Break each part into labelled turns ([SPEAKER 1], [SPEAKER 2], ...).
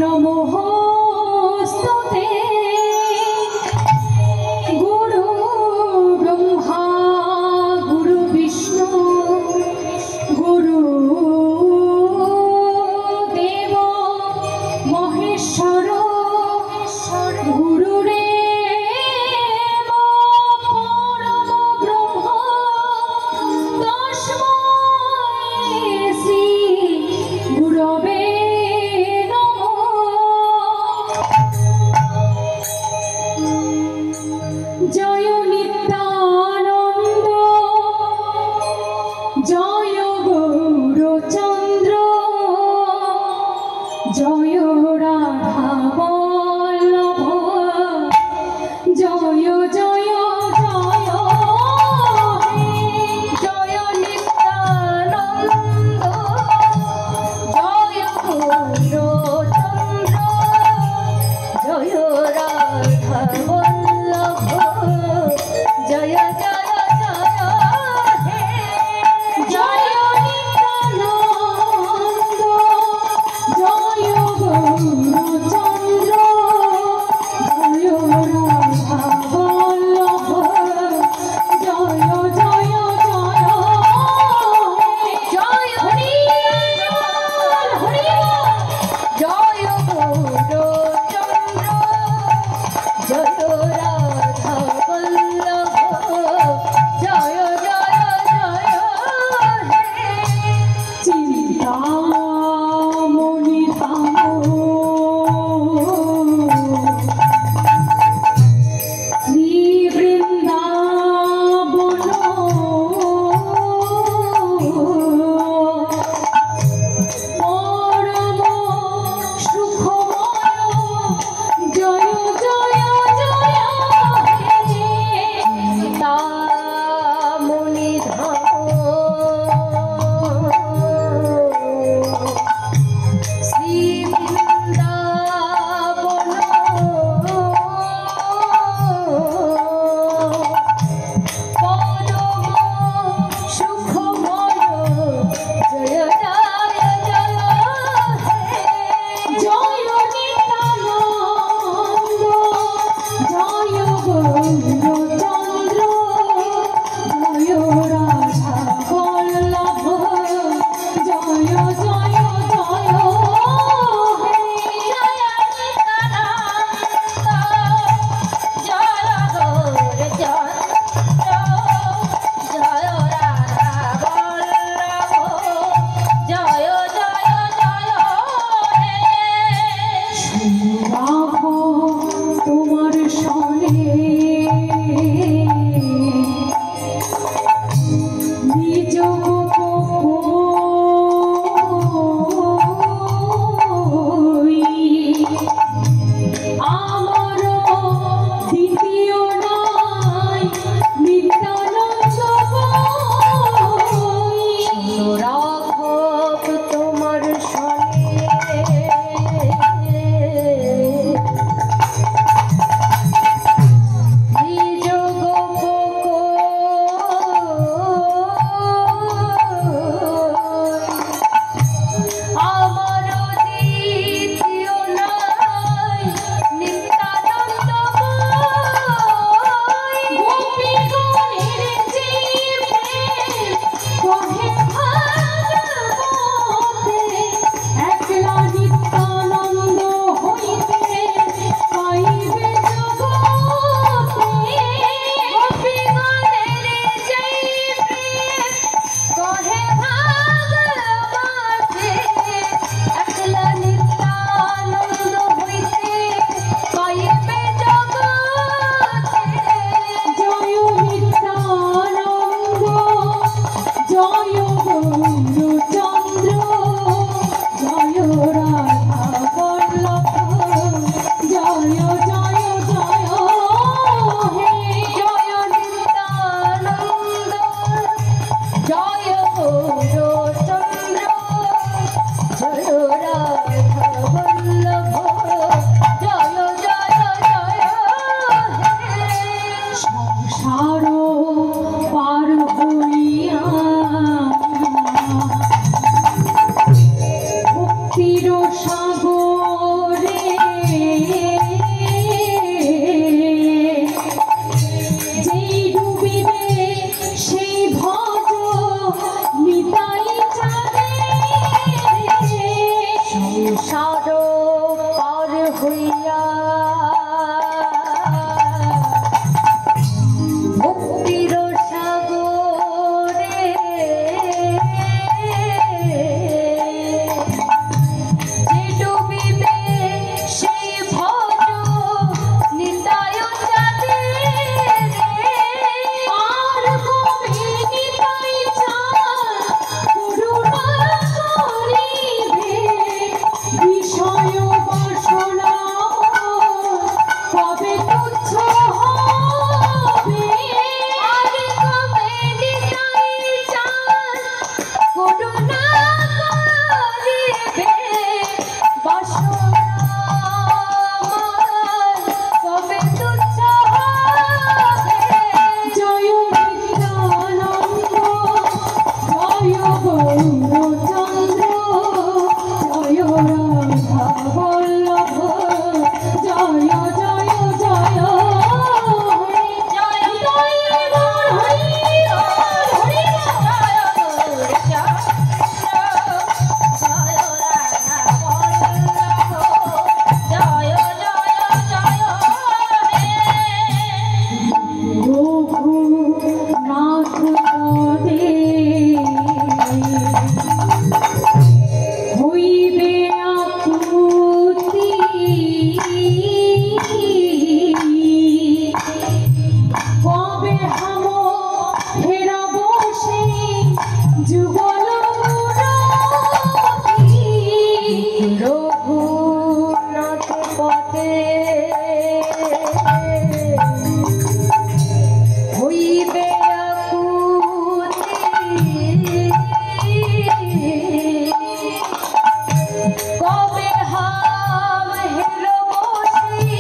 [SPEAKER 1] নমোস্তুতে গুরু ব্রহ্মা গুরু বিষ্ণু গুরু দেব মহেশ্বর গুরুরেব পরম ব্রহ্ম তস্মৈ শ্রী গুরবে জয় নিত্যানন্দ জয় গৌরচন্দ্র জয় রাধা বল্লভ জয় জয় জয় জয় নিত্যানন্দ জয় গৌরচন্দ্র জয় রাধা বল্লভ জয় জয় জয় হে জয় নিত্যানন্দ জয় গৌরচন্দ্র জয় রাধা বল্লভ জয় জয় জয় হে জয় হরি হরি জয় গৌরচন্দ্র জয় রাধা বল্লভ জয় জয় জয় হে চিন্তামণি শ্রী বৃন্দাবন পরম সুখময় জয় জয় জয় হে চিন্তামণি শ্রী বৃন্দাবন পরম সুখময় জয় জয় জয় হে জয় নিত্যানন্দ জয় গৌরচন্দ্র জয় রাধা বল্লভ জয় জয় জয় হে জয় নিত্যানন্দ জয় গৌরচন্দ্র জয় রাধা বল্লভ জয় জয় জয় হে রাখো তোমার সনে নিজ আমার দ্বিতীয় নাই নিত্যানন্দ রাঘব তোমার সনে হইয়া ভক্তির সাগরে যে ডুবিবে সেই ভজ নিতাই চাঁদে আর কবে নিতাই চাঁদ করুণা করিবে বিষয় বাসনা কবে তুচ্ছ হবে আর কবে নিতাই চাঁদ করুণা করিবে বাসনা কবে তুচ্ছ হবে জয় নিত্যানন্দ জয় গৌরচন্দ্র জয় রাধা বল্লভ জয় জয় জয় হরি জয় জয় হরি হরি জয় রাধা বল্লভ জয় জয় জয় রঘুনাথ পদে হইবে আকুতি কবে হাম ফেরাব সেই যুগল মুরারি রঘুনাথ পদে হইবে আকুতি কবে হাম হেরব সেই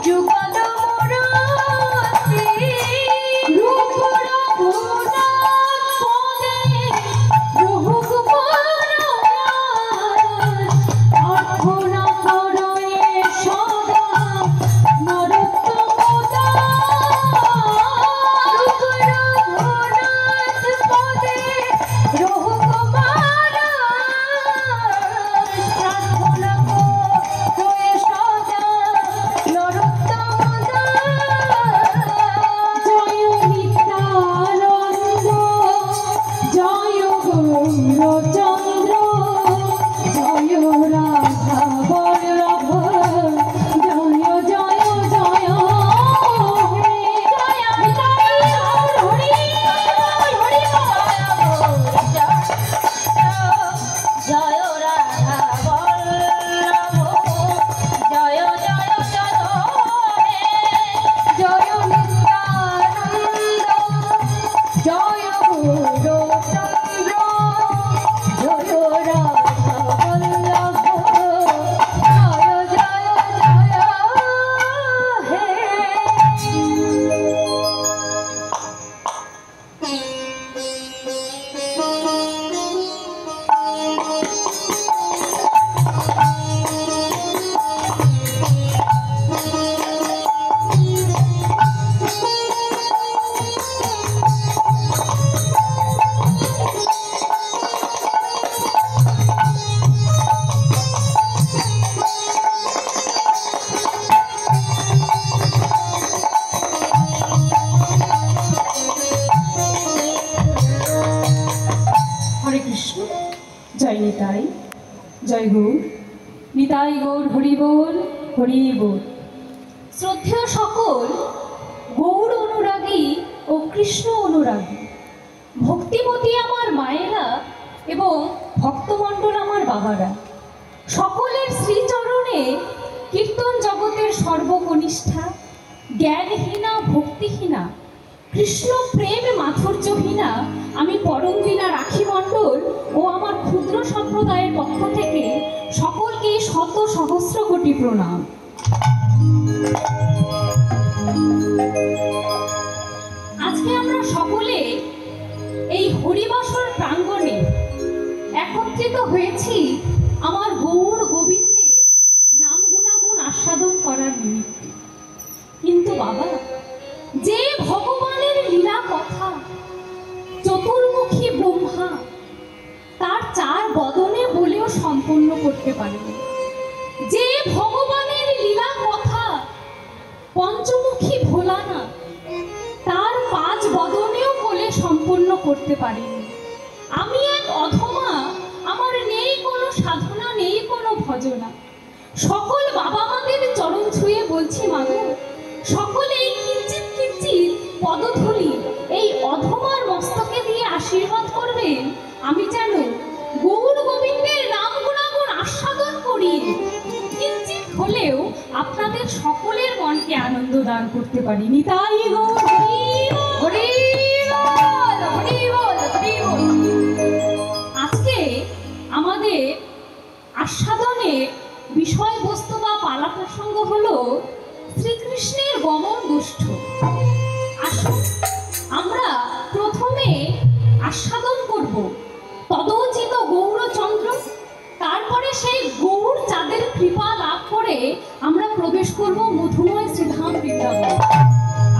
[SPEAKER 1] যুগল মুরারি রূপ রঘুনাথ পদে রহুক প্রার্থনা করয়ে সদা নরোত্তম রূপ রঘুনাথ পদে রহুক প্রার্থনা করয়ে সদা নরোত্তম জয় নিত্যানন্দ জয় গৌরচন্দ্র জয় রাধা বল্লভ জয় জয় জয় হরি জয় হরি হরি জয় রাধা বল্লভ জয় জয় জয় জয় নিত্যানন্দ জয় গৌরচন্দ্র জয় রাধা বল্লভ জয় জয় জয় হে হরে কৃষ্ণ জয় নিতাই জয় গৌর নিতাই গৌর হরি বল হরি বল শ্রদ্ধেয় সকল গৌর অনুরাগী ও কৃষ্ণ অনুরাগী ভক্তিমতী আমার মায়েরা এবং ভক্তমণ্ডল আমার বাবারা সকলের শ্রীচরণে কীর্তন জগতের সর্বকনিষ্ঠা জ্ঞানহীনা ভক্তিহীনা কৃষ্ণ প্রেম মাধুর্যহীনা আমি পরমদিনা রাখি মণ্ডল ও আমার ক্ষুদ্র সম্প্রদায়ের পক্ষ থেকে সকলকে শত সহস্র কোটি প্রণাম। আজকে আমরা সকলে এই হরিবাসর প্রাঙ্গণে একত্রিত হয়েছি আমার গৌর গোবিন্দের নাম গুণাগুণ আস্বাদন করার নিমিত্তে। কিন্তু বাবা, যে ভগবানের লীলা কথা চতুর্মুখী ব্রহ্মা তার চার বদনে বলেও সম্পন্ন করতে পারেন, যে ভগবানের করতে পারিনি। আমি এক অধমা, আমার নেই কোনো সাধনা, নেই কোনো ভজনা। সকল বাবা মাদের চরণ ছুঁয়ে বলছি, মাগো, সকলে এই কিঞ্চিৎ কিঞ্চিৎ পদধূলি এই অধমার মস্তকে দিয়ে আশীর্বাদ করবেন, আমি যেন গৌর গোবিন্দের নাম গুণাগুণ আস্বাদন করি, কিঞ্চিৎ হলেও আপনাদের সকলের মনকে আনন্দ দান করতে পারি। নিতাই গৌর হরি বল, হরি বল, হরি বল। আজকে আমাদের আস্বাদনের বিষয়বস্তু বা পালা প্রসঙ্গ হলো শ্রীকৃষ্ণের গমন গোষ্ঠ। আসুন আমরা প্রথমে আস্বাদন করব তদোচিত গৌরচন্দ্র, তারপরে সেই গৌর চাঁদের কৃপা লাভ করে আমরা প্রবেশ করব মধুময় শ্রীধাম বৃন্দাবন।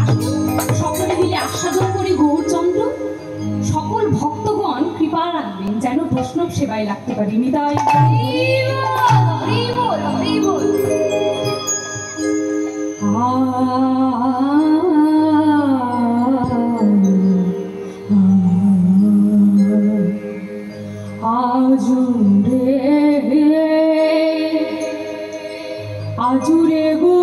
[SPEAKER 1] আসুন সকলে মিলে আস্বাদন করি গৌরচন্দ্র। সকল ভক্তগণ কৃপা রাখবেন যেন বৈষ্ণব সেবায় লাগতে পারি। নিতাই হরি বল, হরি বল। আজুরে গো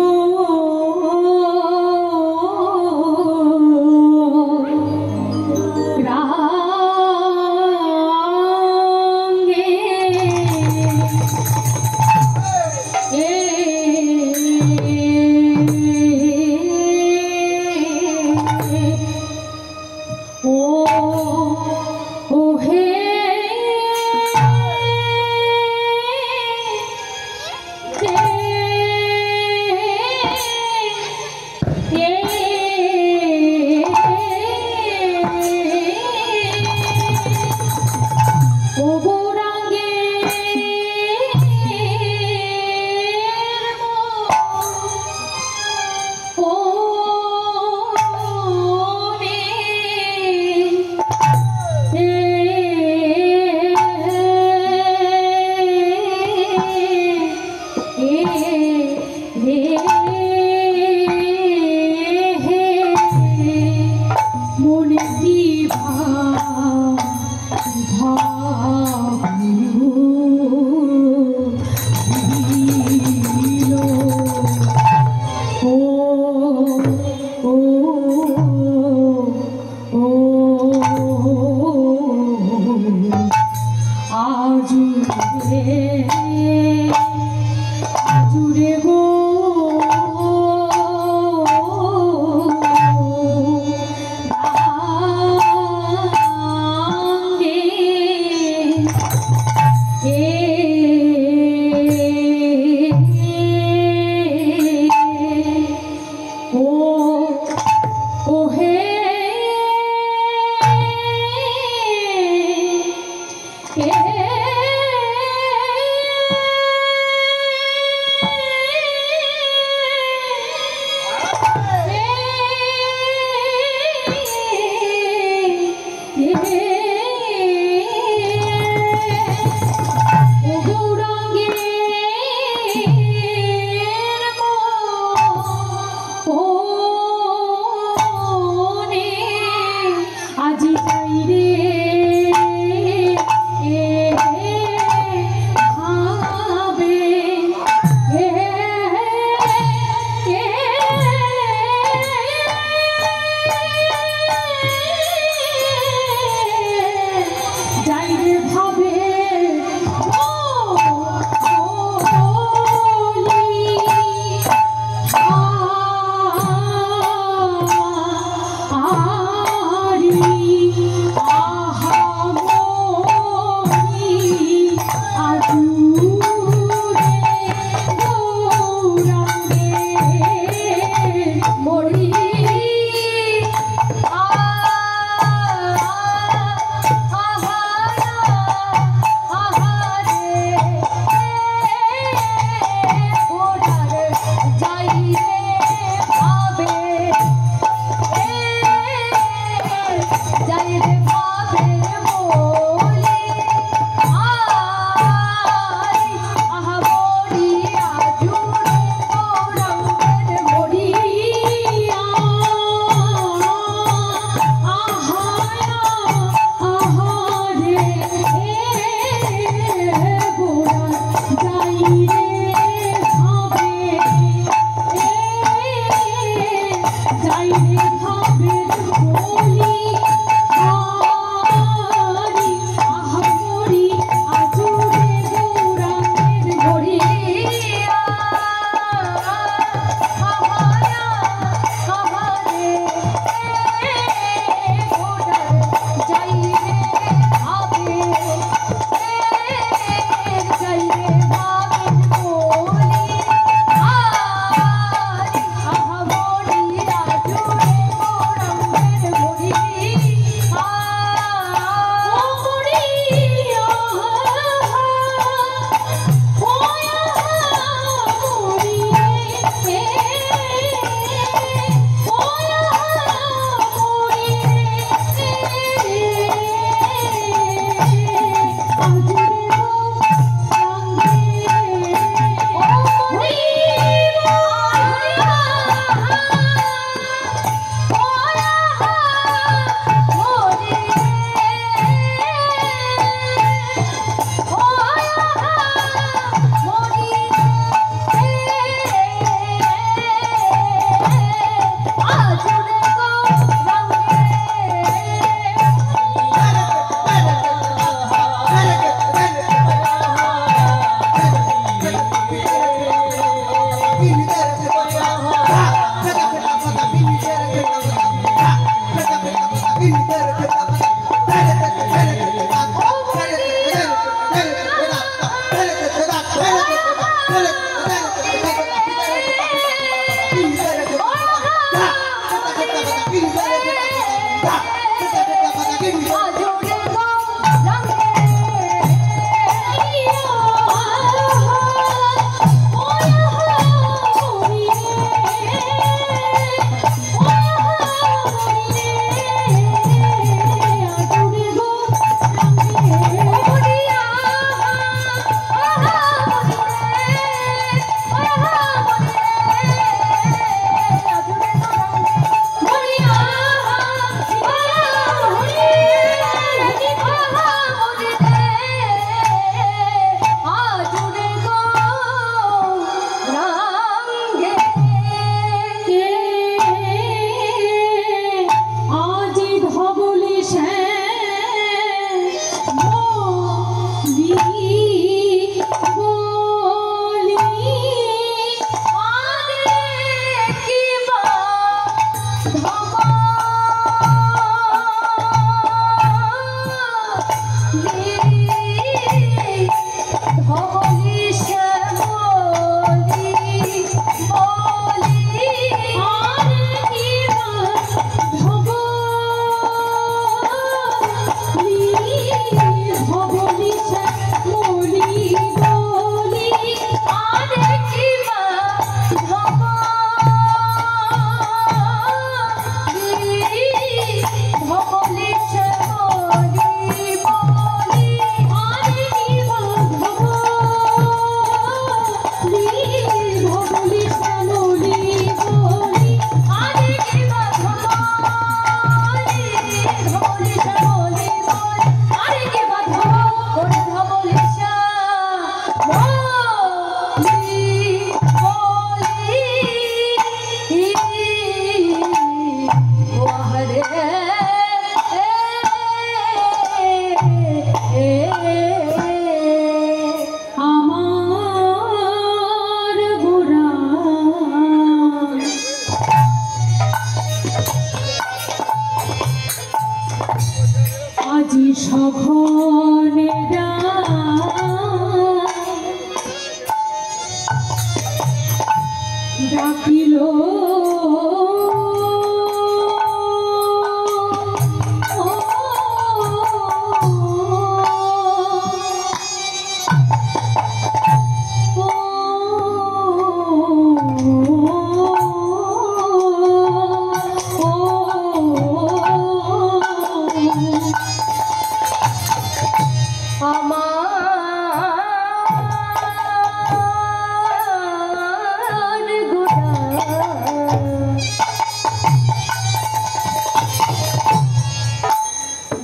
[SPEAKER 1] ডাকিল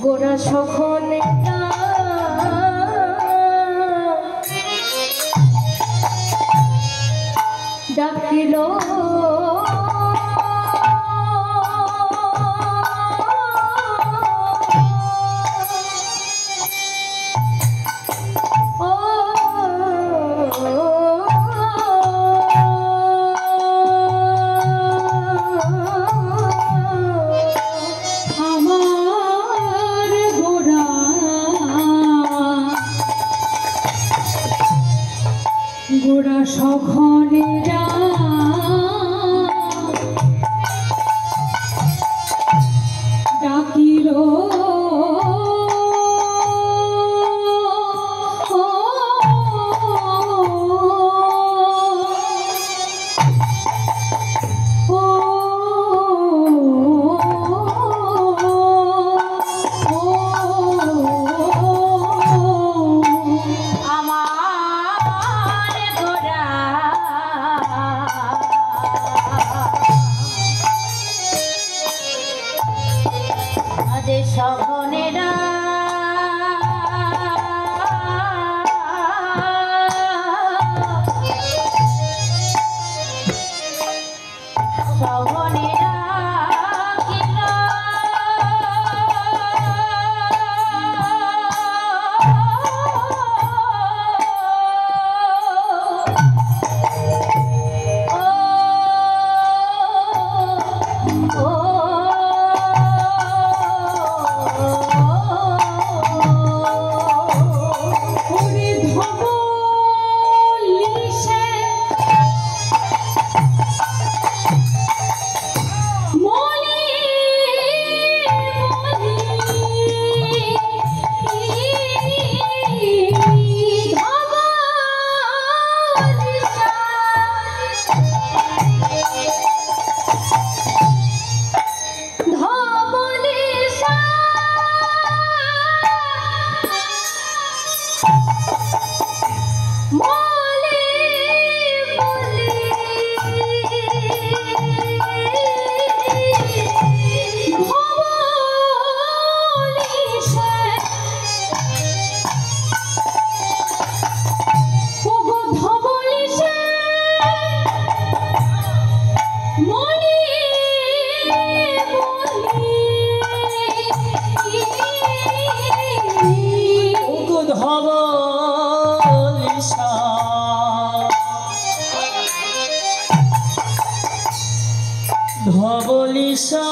[SPEAKER 1] গোরা সখন ডাকিল গোরা সখনেরা ডাকিল সখনেরা সখনেরা ধবলিশা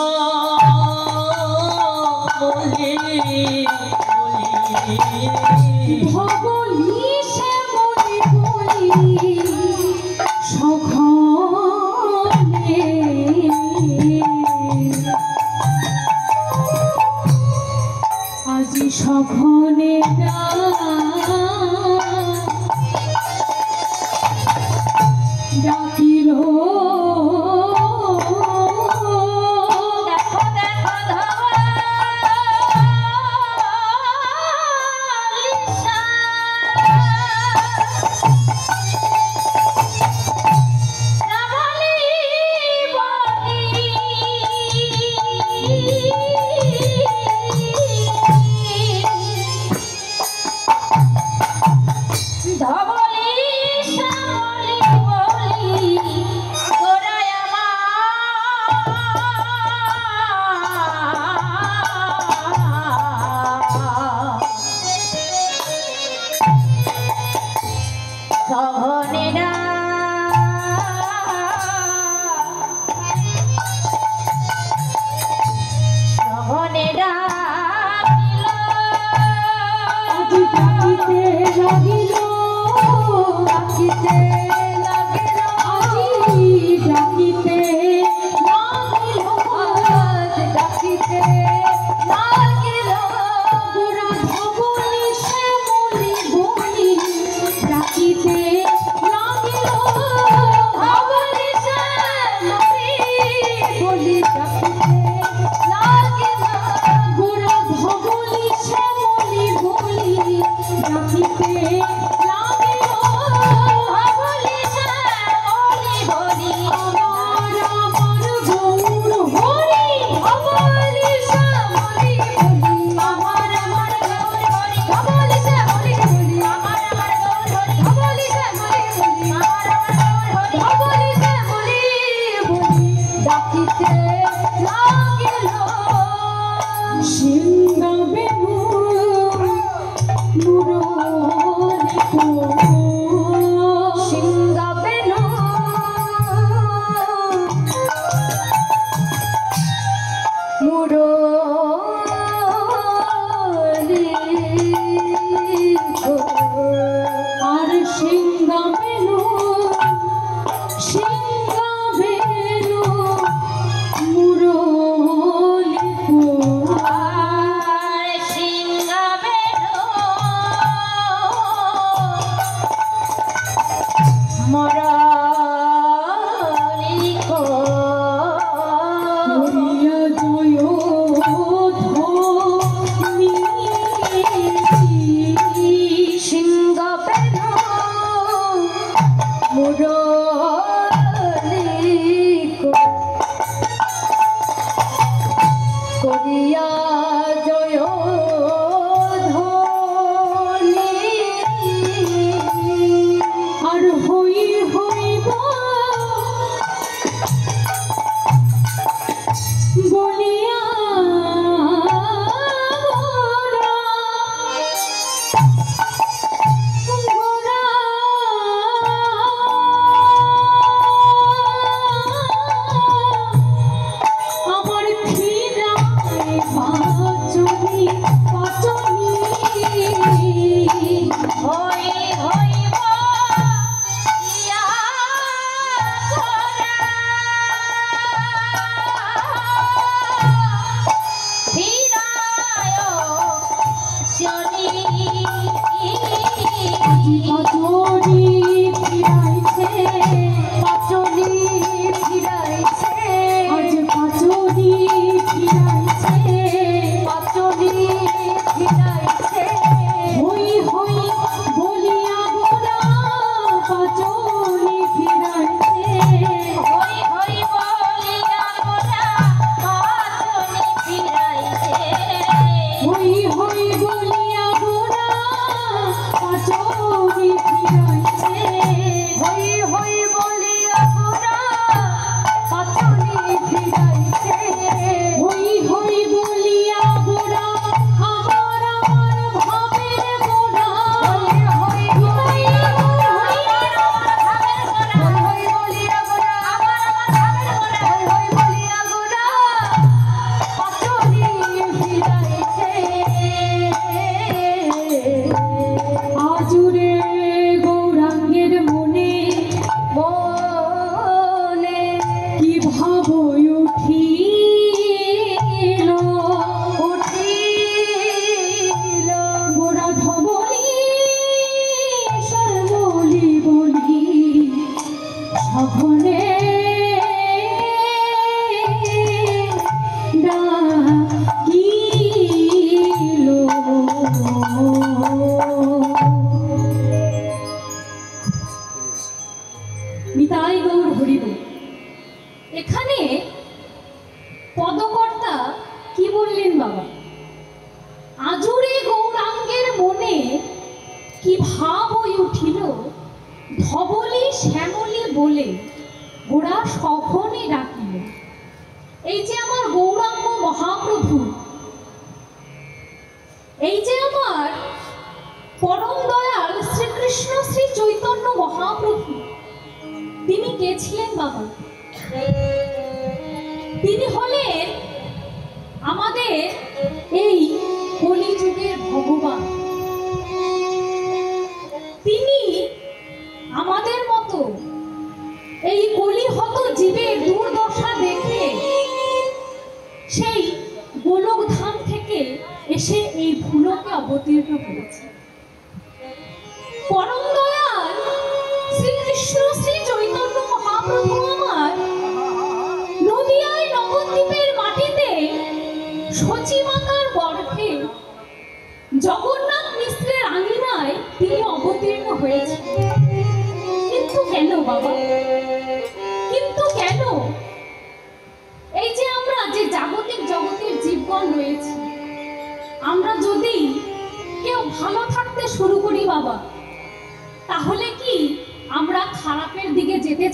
[SPEAKER 1] বলি ধবলিশা বলি সখনে আজি সখনে ডাকিল কিন্তু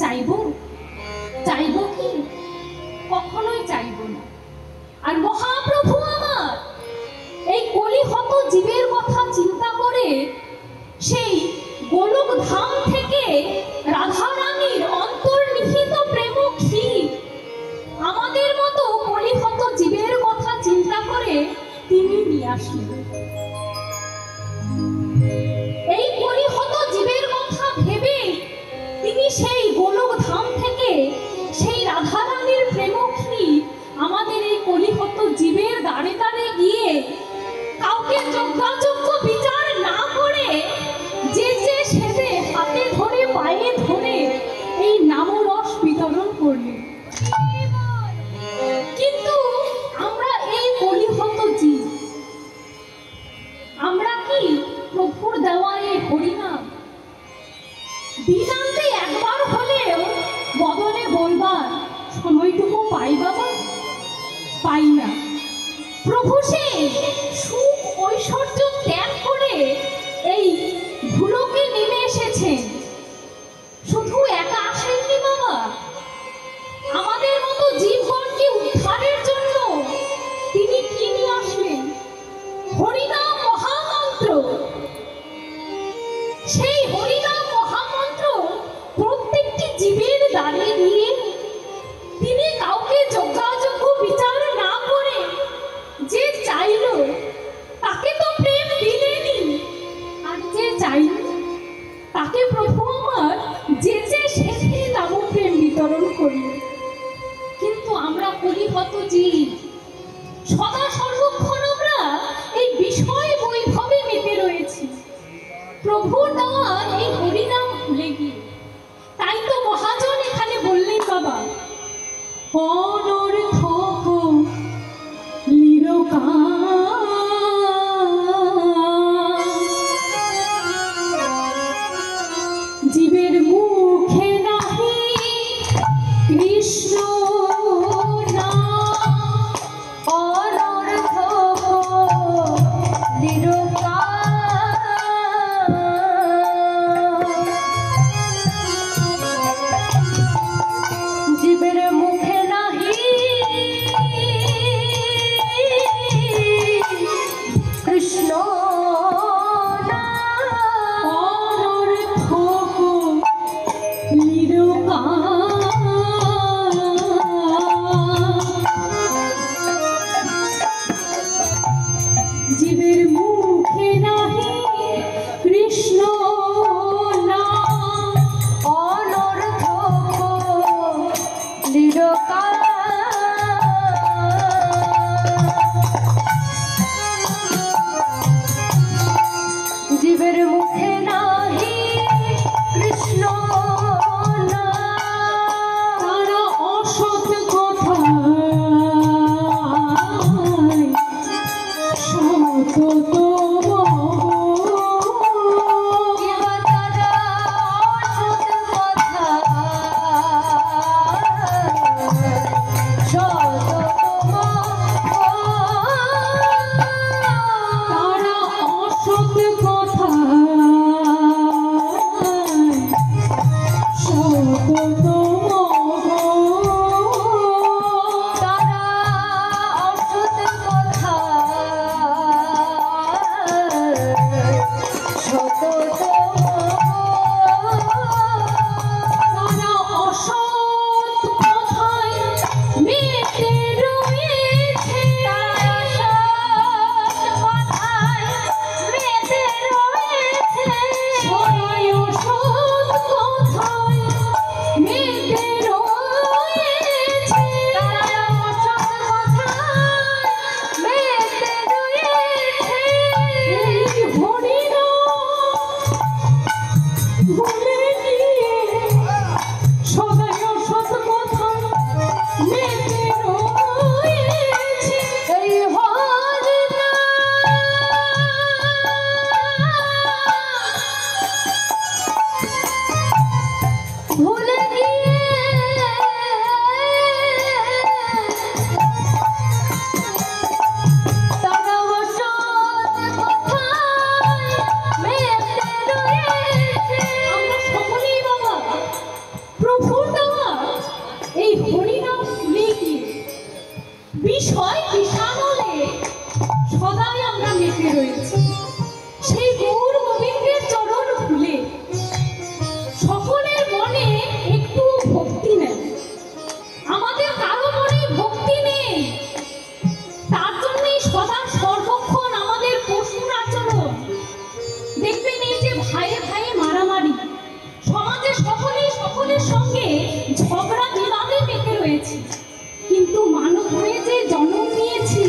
[SPEAKER 1] চাইবো? চাইবো কি? কখনোই চাইবো না। আর মহাপ্রভু আমার এই কলিহত জীবের কথা চিন্তা করে সেই গোলক ধাম থেকে রাধা রানীর অন্তর্নিহিত প্রেম ক্ষীর আমাদের মতো কলিহত জীবের কথা চিন্তা করে তিনি নিয়ে আসলেন। এই কলিহত জীবের কথা ভেবে তিনি সেই গোলক ধাম থেকে সেই রাধা রানীর প্রেম ক্ষীর আমাদের এই কলিহত জীবের দাঁড়ে দাঁড়ে গিয়ে কাউকে যজ্ঞাযোগ্য বিচার না করে যে যে সেবে হাতে ধরে পায়ে ধরে এই নামরস বিতরণ করলেন। কিন্তু আমরা এই কলিহত জীব, আমরা কি প্রভুর দেওয়া এই হরিনাম দিনান্তে একবার হলেও বদলে বলবার সময়টুকু পাই বাবা? পাই না। প্রভু সেই সুখ ঐশ্বর্য ত্যাগ করে এই ভুলোকে নেমে এসেছেন। শুধু একা আসেননি বাবা, আমাদের মতো জীবগণকে উদ্ধারের জন্য তিনি কি নিয়ে আসলেন? হরিনাম মহামন্ত্র। সেই হরিনাম মহামন্ত্র প্রত্যেকটি জীবের দ্বারে দিয়ে তিনি কাউকে যজ্ঞাযোগ্য বিচার না করে যে চাইল তাকে তো প্রেম দিলেনই, আর যে চাইল তাকে প্রভু আমার যে যে সেখানে নাম প্রেম বিতরণ করলেন। কিন্তু আমরা কলিহত জীব, সদা সর্বক্ষণ আমরা এই বিষয় বৈভবে মেতে রয়েছি, প্রভুর দেওয়া এই হরিনাম ভুলে গিয়ে। তাই তো মহাজন এখানে বললেন বাবা, অনর্থক লিরকা জীবের মুখে নাহি কৃষ্ণ নাম। বিষয় বিষানলে সদাই আমরা মেতে রয়েছি। সেই গৌর গোবিন্দের চরণ ভুলে সকলের মনে একটু ভক্তি নেই। আমাদের কারো মনে ভক্তি নেই, তার জন্যই সদা সর্বক্ষণ আমাদের পশুর আচরণ। দেখবেন এই যে ভাইয়ে ভাইয়ে মারামারি, সমাজে সকলেই সকলের সঙ্গে ঝগড়া বিবাদে মেতে রয়েছে। কিন্তু মানব হয়ে যে জন্ম নিয়েছি,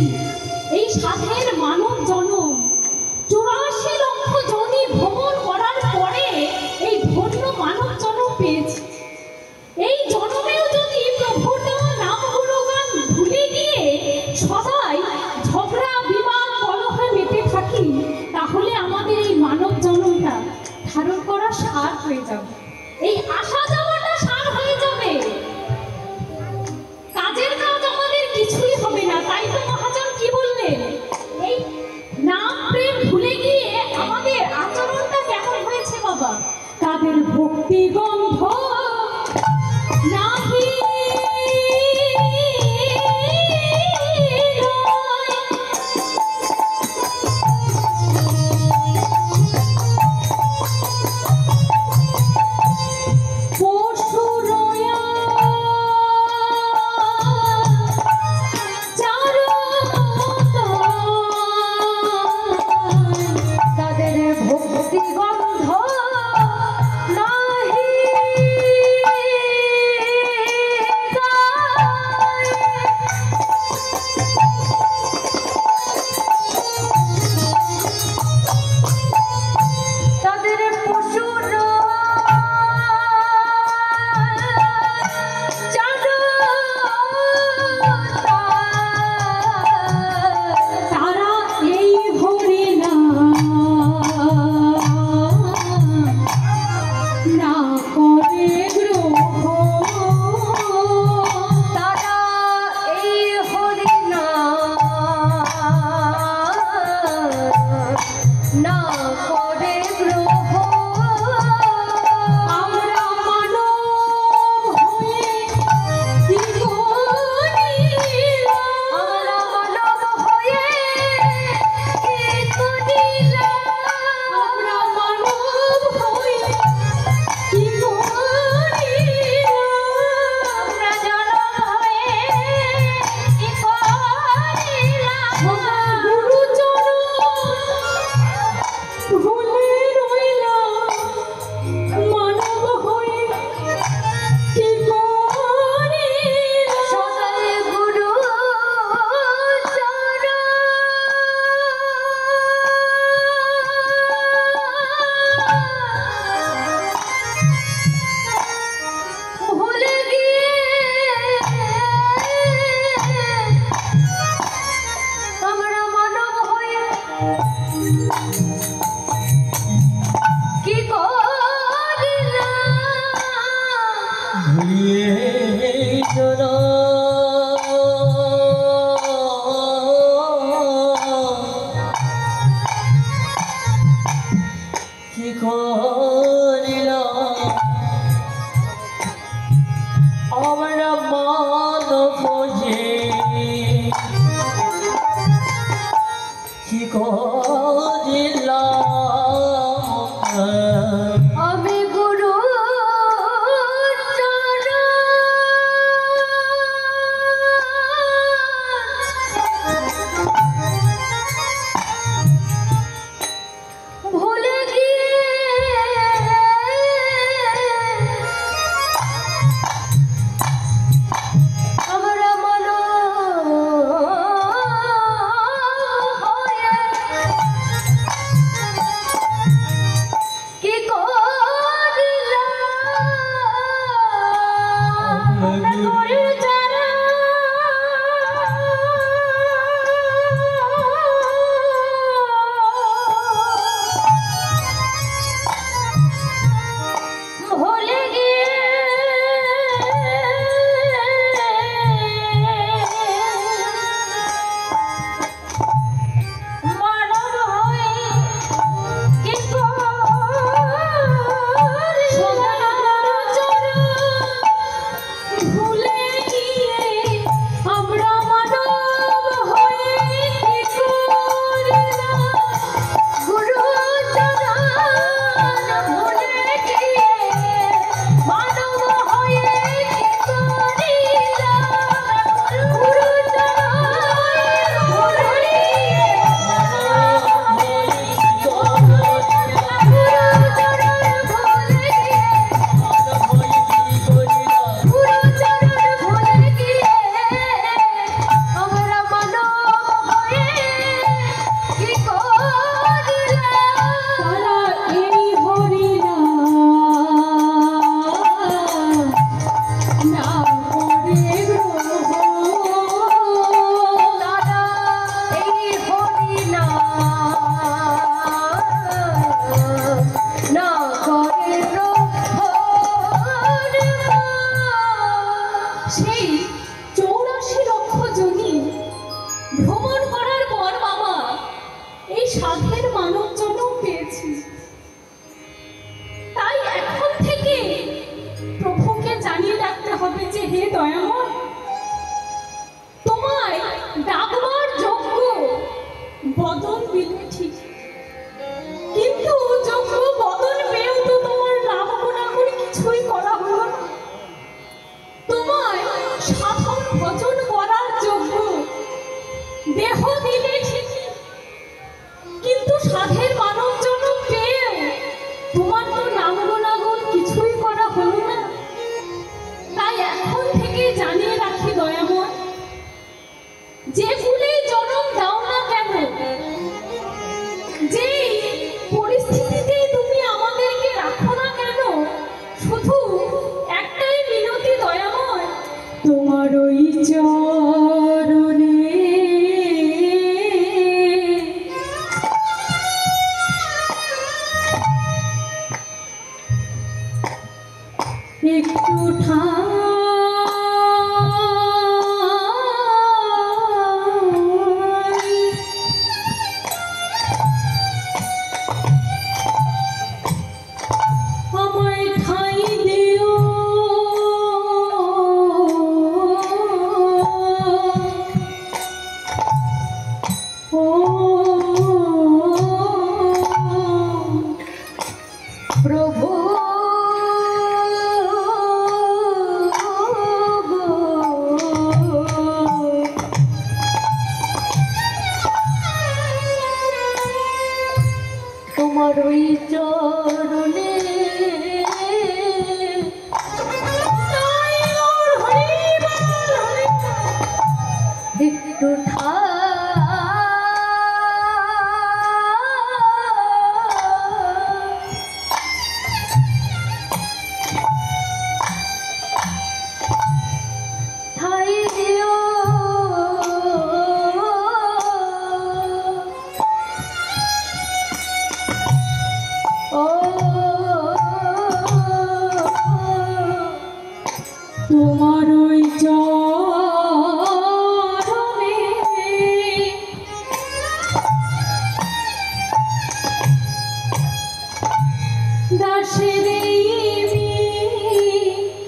[SPEAKER 1] এই সাধের মানব জন্ম 84 লক্ষ জনি ভ্রমণ করার পরে এই ধন্য মানব জন্ম পেয়েছি। এই জন্মেও যদি প্রভুর দেওয়া নাম গুণগান ভুলে গিয়ে সদাই ঝগড়া বিবাদ কলহে মেতে থাকি, তাহলে আমাদের এই মানব জন্মটা ধারণ করা সার হয়ে যাবে, এই আসা যাওয়াটা সার হয়ে যাবে। কাজের কাজ আমাদের কিছুই হবে না। তাই তো মহাজন কি বললেন, এই নাম প্রেম ভুলে গিয়ে আমাদের আচরণটা কেমন হয়েছে বাবা? তাদের ভক্তি গন্ধ নাহি ভুলে সেই 84 লক্ষ জমি ভ্রমণ করার পর বাবা এই সাধের মানব জন্ম পেয়েছি। তাই এখন থেকে প্রভুকে জানিয়ে রাখতে হবে যে হে দয়াময়, তোমায় ডাকবার যোগ্য বদন দিলে ঠিক, কিন্তু যোগ্য বদন পেয়েও তো তোমার নাম গুণাগুণ কিছুই করা হলো না। তোমায় সাধন ভজন করার যোগ্য দেহ দিলে ঠিকই, কিন্তু সাধের মানব জন্ম পেয়েও তোমার তো নাম গুণাগুণ কিছুই করা হলো না। তাই এখন থেকে জানিয়ে রাখি দয়াময়, যে কুলেই জন্ম দাও না কেন, যে পরিস্থিতিতে তুমি আমাদেরকে রাখো না কেন, শুধু একটাই মিনতি দয়াময়, তোমার ওই চরণে একটু আমায় ঠাই দিও, ও প্রভু তোমার ওই চরণে একটু ঠাই দিও, ও তোমার ওই চরণে দাসের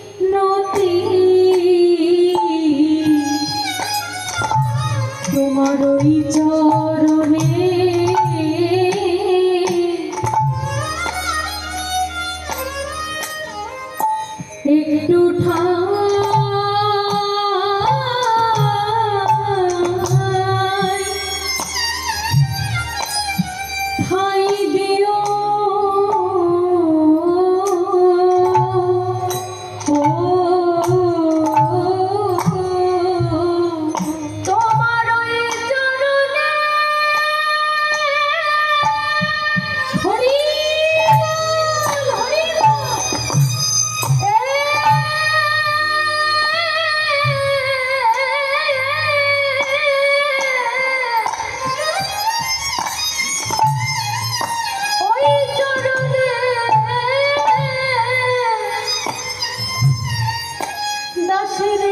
[SPEAKER 1] মিনতি, তোমার ওই চরণে একটু ঠাই দিও, ও তোমার ওই চরণে হরি হরি ওই চরণে দাসের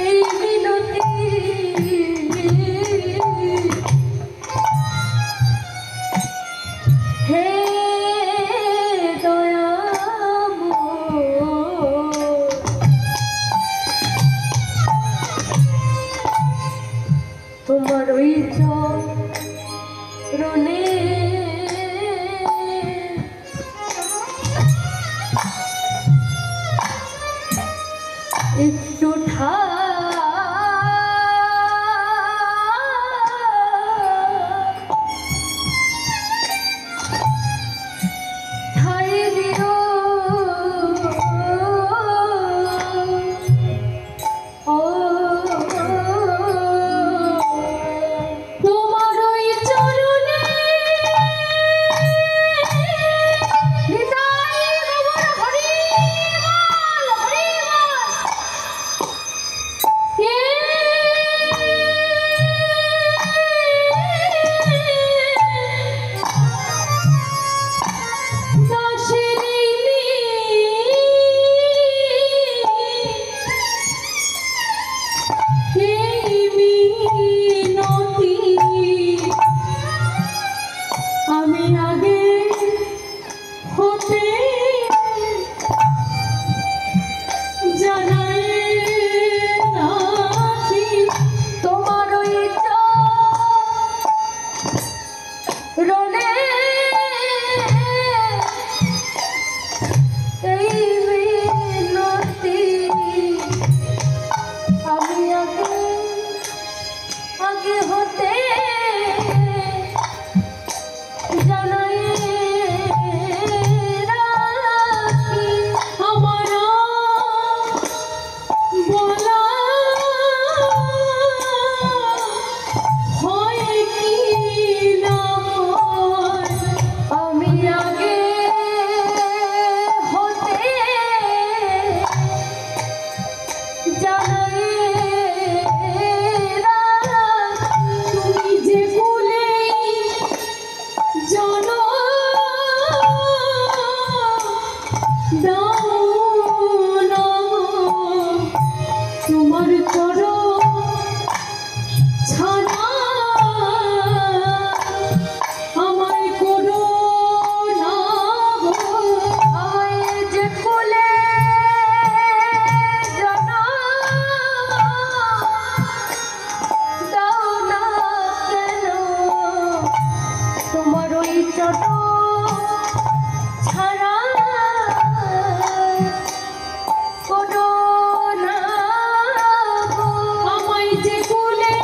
[SPEAKER 1] এই মিনতি, হে দয়াময়, তোমার ওই চরণে একটু ঠাই দিও, ও তোমার ওই চরণে হৃদয় হরি বল, হরি বল। দাও না তোমার চরণ ছাড়া আমায় করো না গো। আমায় যে কোলে জানা দাও না কেন তোমার ওই চরণ ছাড়া করো না গো। আমায় যে কোলে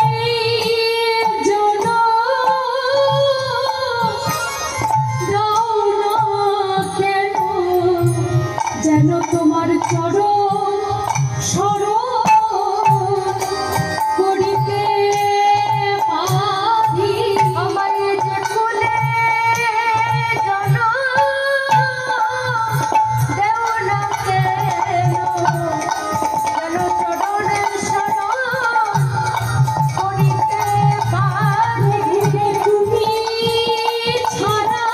[SPEAKER 1] জানা দাও না কেন যেন তোমার চরণ স্মরণ করিতে পারি। আমায় যে কোলে জানা দেও না কেন যেন চরণের স্মরণ করিতে পারি। তুমি ছাড়া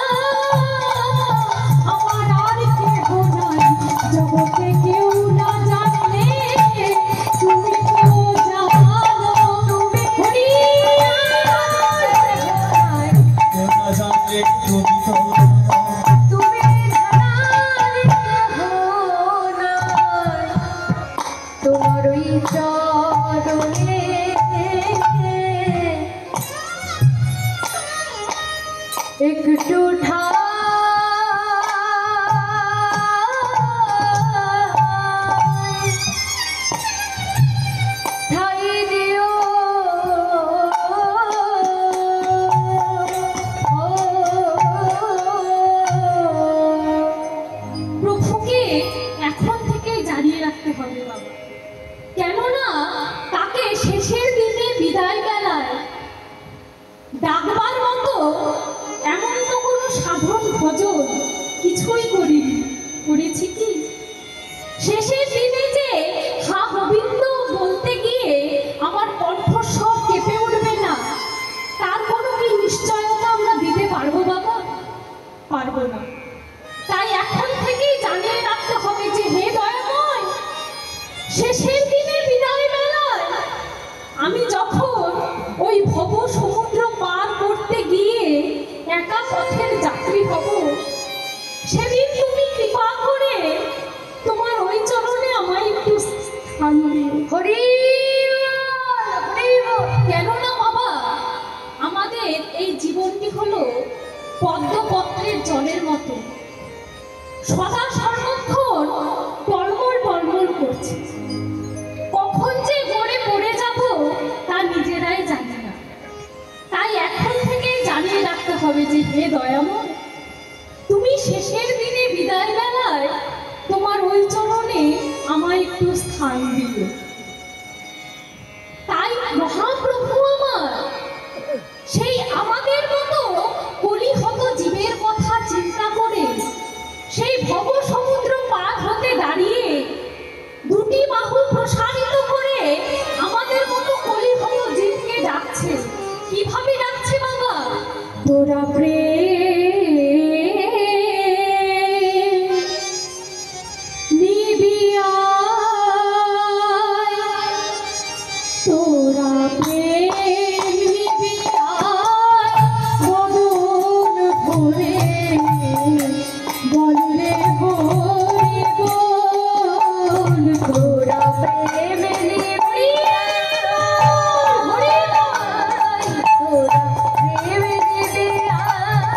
[SPEAKER 1] আমার আর কেহ নাই জগতে কেউ না জানলে তুমি তো জানো। তুমি হরি তুমি ছাড়া আর কেহ নাই তোমার ওই চরণে একটু ঠাই দিও। প্রভুকে এখন থেকেই জানিয়ে রাখতে হবে বাবা, কেননা তাকে শেষের দিনে বিদায় বেলায় ডাকবার মতো এমন তো কোনো সাধন ভজন কিছুই করিনি। করেছি কি শেষের দিনে যে হা গোবিন্দ বলতে গিয়ে আমার কণ্ঠস্বর কেঁপে উঠবে না, তার কোনো কি নিশ্চয়তা আমরা দিতে পারবো বাবা? পারবো না। তাই এখন থেকেই জানিয়ে রাখতে হবে যে হে দয়াময়, শেষের দিনে বিদায় বেলায় আমি যখন ওই ভব সমুদ্র পার করতে গিয়ে একা পথের যাত্রী হব, সেদিন তুমি কৃপা করে তোমার ওই চরণে আমায় একটু স্থান দিও। হরি কেননা বাবা, আমাদের এই জীবনটি হলো পদ্মপত্রের জলের মতো, সদা সর্বক্ষণ টলমল টলমল করছে। কখন যে গড়ে পড়ে যাব তা নিজেরাই জানি না। তাই এখন থেকেই জানিয়ে রাখতে হবে যে হে দয়াময়, তুমি শেষের দিনে বিদায় বেলায় তোমার ওই চরণে আমায় একটু স্থান দিও। তাই মহাপ্রভু আমার সেই আমাদের মতো কলিহত জীবের কথা চিন্তা করে সেই ভব সমুদ্র পার হতে দাঁড়িয়ে দুটি বাহু প্রসারিত করে আমাদের মতো কলিহত জীবকে ডাকছে। কিভাবে ডাকছে বাবা? তোরা তোরা প্রেম নিবিয়ায় বদন ভরে বললে হরি বল। তোরা প্রেম নিবিয়ায় হরি বল, তোরা প্রেম নিবিয়ায়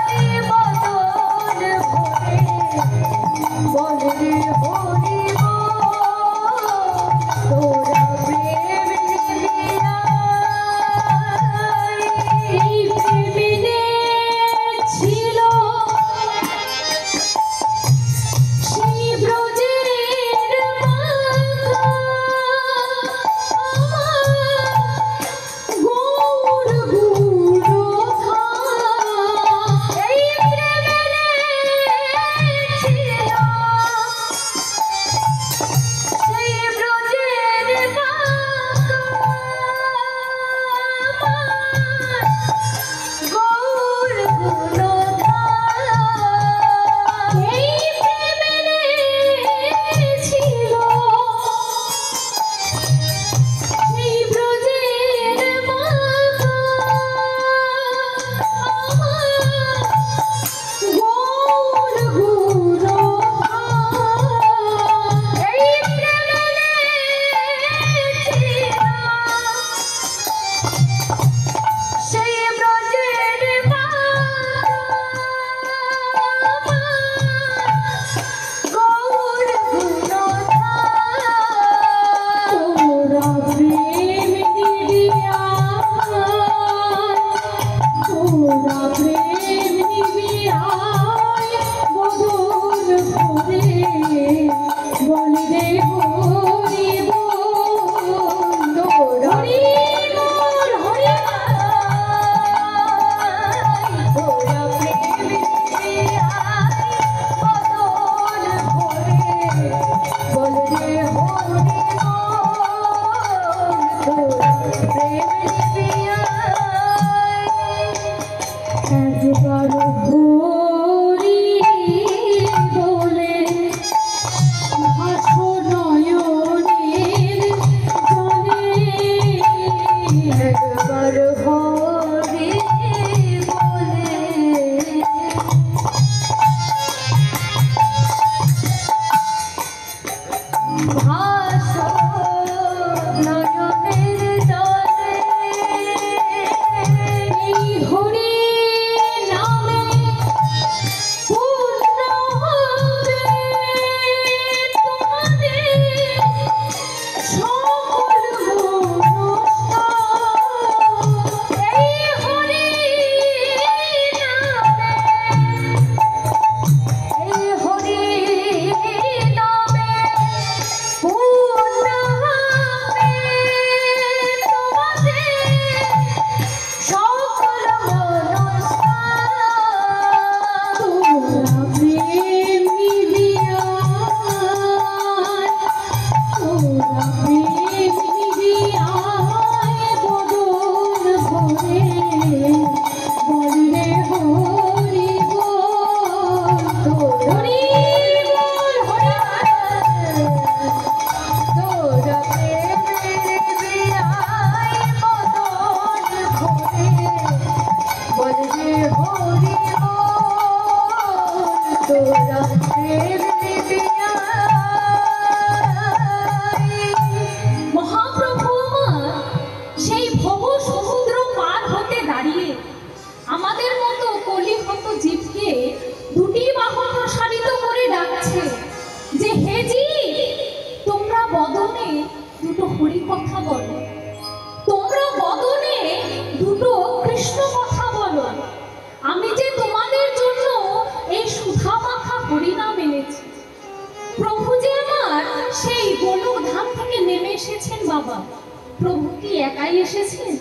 [SPEAKER 1] প্রভু কি একাই এসেছেন?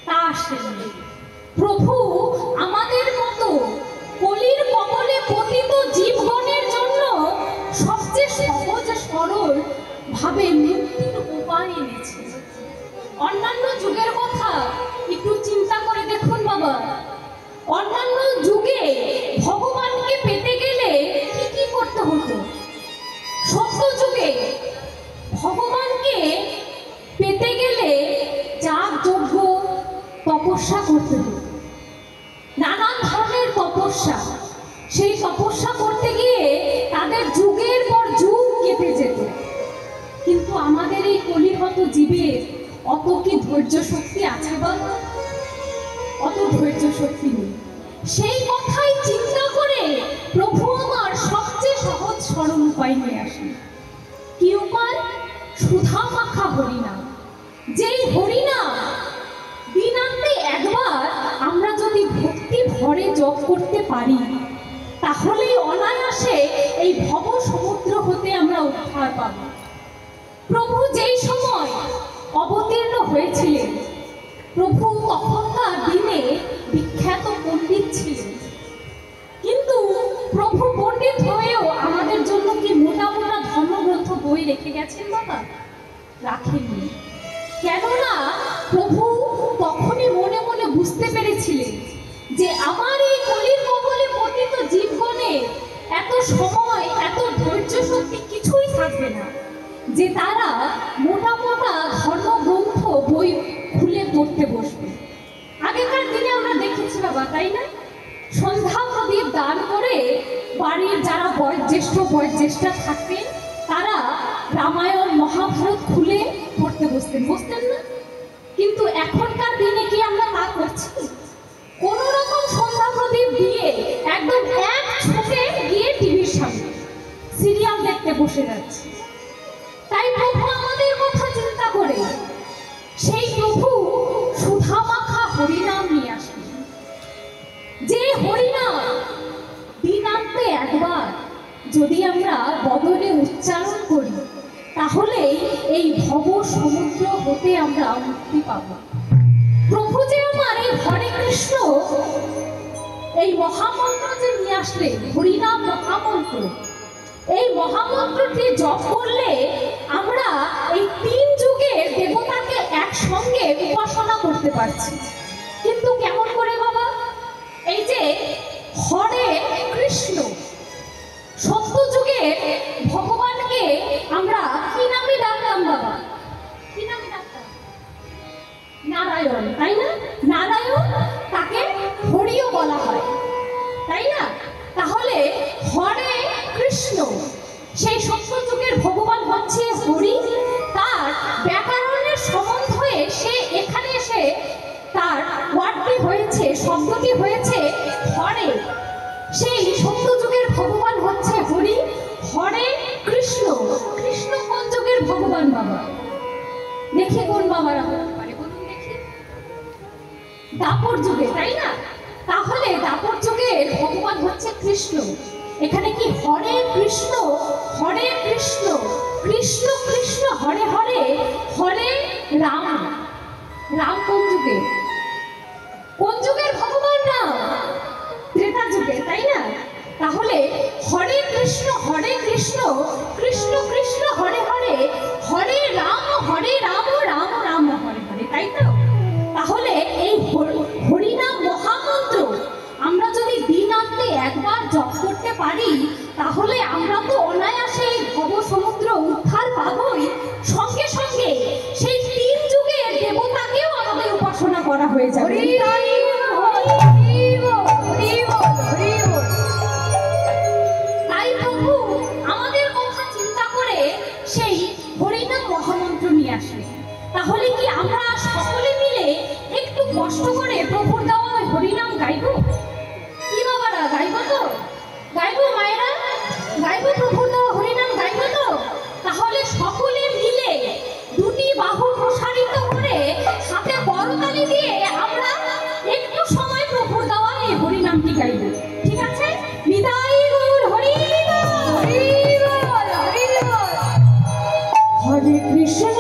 [SPEAKER 1] তা আসেননি। প্রভু আমাদের মতো কলির কবলে পতিত জীবগণের জন্য সবচেয়ে সহজ সরল ভাবে মুক্তির উপায় এনেছেন। অন্যান্য যুগের কথা একটু চিন্তা করে দেখুন বাবা। অন্যান্য যুগে ভগবানকে পেতে গেলে কি কি করতে হতো? সত্য যুগে ভগবানকে পেতে গেলে যাগযজ্ঞ তপস্যা করতে হতো, নানান ধরনের তপস্যা। সেই তপস্যা করতে গিয়ে তাদের যুগের পর যুগ কেটে যেত। কিন্তু আমাদের এই কলিহত জীবের অত কি ধৈর্য শক্তি আছে বাবা? অত ধৈর্য শক্তি নেই। সেই কথাই চিন্তা করে প্রভু আমার সবচেয়ে সহজ সরল উপায় নিয়ে আসেন। কি উপায়? সুধা মাখা হরিনাম। যেই হরিনাম দিনান্তে একবার আমরা যদি ভক্তি ভরে জপ করতে পারি, তাহলেই অনায়াসে এই ভব সমুদ্র হতে আমরা উদ্ধার পাব। প্রভু যেই সময় অবতীর্ণ হয়েছিলেন, প্রভু তখনকার দিনে বিখ্যাত পণ্ডিত ছিলেন। কিন্তু প্রভু পণ্ডিত হয়েও আমাদের জন্য কি মোটা মোটা ধর্মগ্রন্থ বই রেখে গেছেন বাবা? রাখেননি। কেননা প্রভু তখনই মনে মনে বুঝতে পেরেছিলেন যে আমার এই কলির কবলে পতিত জীবগণে এত সময়, এত ধৈর্য শক্তি কিছুই থাকবে না যে তারা মোটা মোটা ধর্মগ্রন্থ বই খুলে পড়তে বসবে। আগেকার দিনে আমরা দেখেছি বাবা, তাই না? সন্ধ্যা প্রদীপ দান করে বাড়ির যারা বয়োজ্যেষ্ঠা থাকতেন তারা রামায়ণ মহাভারত খুলে পড়তে বসতেন না? কিন্তু এখনকার দিনে কি আমরা তা করছি? কোন রকম সন্ধ্যা প্রদীপ দিয়ে একদম এক ছুটে গিয়ে টিভির সামনে সিরিয়াল দেখতে বসে যাচ্ছে। তাই প্রভু আমাদের কথা চিন্তা করে সেই প্রভু সুধা মাখা হরিনাম নিয়ে আসেন। যে হরিনাম দিনান্তে একবার যদি আমরা বদনে উচ্চারণ করি, তাহলে এই ভব সমুদ্র হতে আমরা মুক্তি পাব। প্রভু যে আমার এই হরে কৃষ্ণ এই মহামন্ত্র যে নিয়ে আসলে, হরিনাম মহামন্ত্র, এই মহামন্ত্রটি জপ করলে আমরা এই 3 যুগের দেবতাকে একসঙ্গে উপাসনা করতে পারছি। কিন্তু কেমন করে বাবা? এই যে হরে কৃষ্ণ, সত্য যুগে ভগবানকে আমরা কি নামে ডাকতাম বাবা? কি নামে ডাকতাম? নারায়ণ, তাই না? নারায়ণ, তাকে হরিও বলা হয়, তাই না? তাহলে হরে কৃষ্ণ, সেই সত্য যুগের ভগবান হচ্ছে যুগের ভগবান বাবা। দেখে কোন বাবারা হতে পারে বলুন দেখি? দাপর যুগে, তাই না? তাহলে দাপর যুগের ভগবান হচ্ছে কৃষ্ণ। এখানে কি হরে কৃষ্ণ, হরে কৃষ্ণ, কৃষ্ণ কৃষ্ণ হরে হরে, হরে রাম। রাম কোন যুগে? কোন যুগের ভগবান রাম? ত্রেতা যুগে, তাই না? তাহলে হরে কৃষ্ণ, কৃষ্ণ কৃষ্ণ হরে হরে, হরে রাম, রাম রাম হরে হরে, তাই তো? তাহলে এই হরিনাম মহামন্ত্র আমরা যদি দিনান্তে একবার জপ করতে পারি, তাহলে আমরা তো অনায়াসে ভব সমুদ্র উদ্ধার পাবই, সঙ্গে সঙ্গে সেই 3 যুগের দেবতাকেও আমাদের উপাসনা করা হয়ে যাবে। তাই প্রভু আমাদের কথা চিন্তা করে সেই হরিনাম মহামন্ত্র নিয়ে আসবে। তাহলে কি আমরা সকলে মিলে একটু কষ্ট করে প্রভুর দেওয়া হরিনাম গাইবো? কি বাবারা, গাইবো তো? গাইবো মায়েরা? গাইবো প্রভুর দেওয়া হরিনাম, গাইবো তো? তাহলে সকলে মিলে 2টি বাহু প্রসারিত করে হাতে করতালি দিয়ে আমরা একটু সময় প্রভুর দেওয়া এই হরিনামটি গাইব। ঠিক আছে? বিদায় গৌর হরি হরে কৃষ্ণ,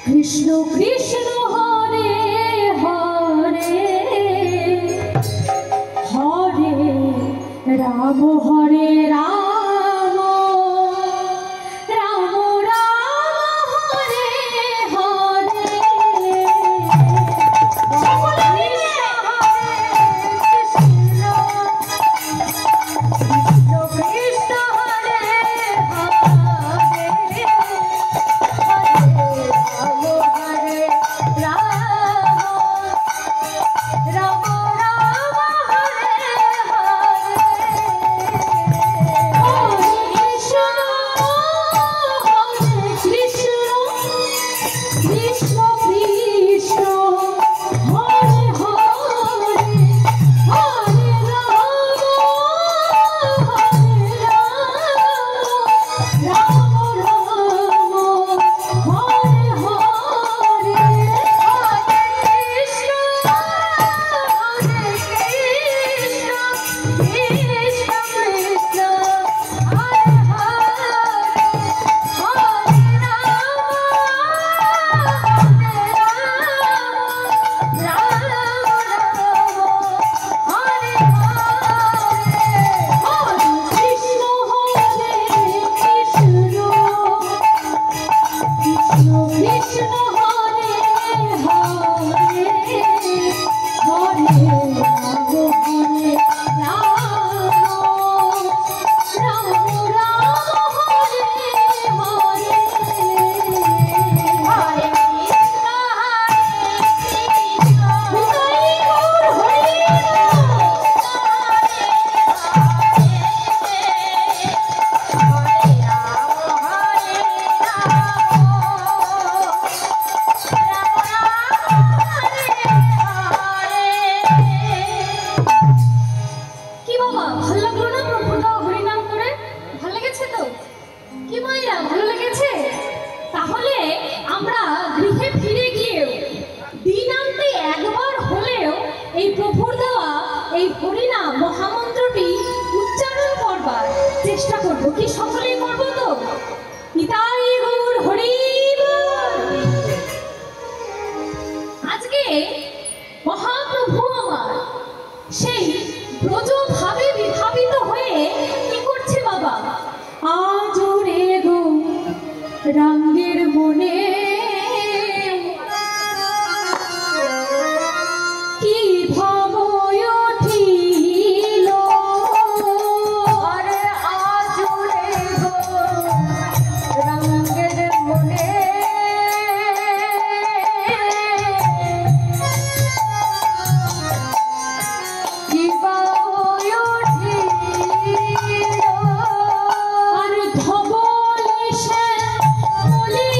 [SPEAKER 1] কৃষ্ণ কৃষ্ণ হরে হরে, হরে রাম হরে রাম, রাম রাম হরে হরে। সকলে মিলে চেষ্টা করবো। কি সকলেই করবো তো? নিতাই গৌর হরি। আজকে মহাপ্রভু আমার সেই ব্রজ ভাবে বিভাবিত হয়ে কি করছে বাবা? আজ রে গো রঙের মনে কি ভাব উঠিল, আরে আজ রে গো রঙের মনে কি ভাব উঠিল, আর ধবল সে বলি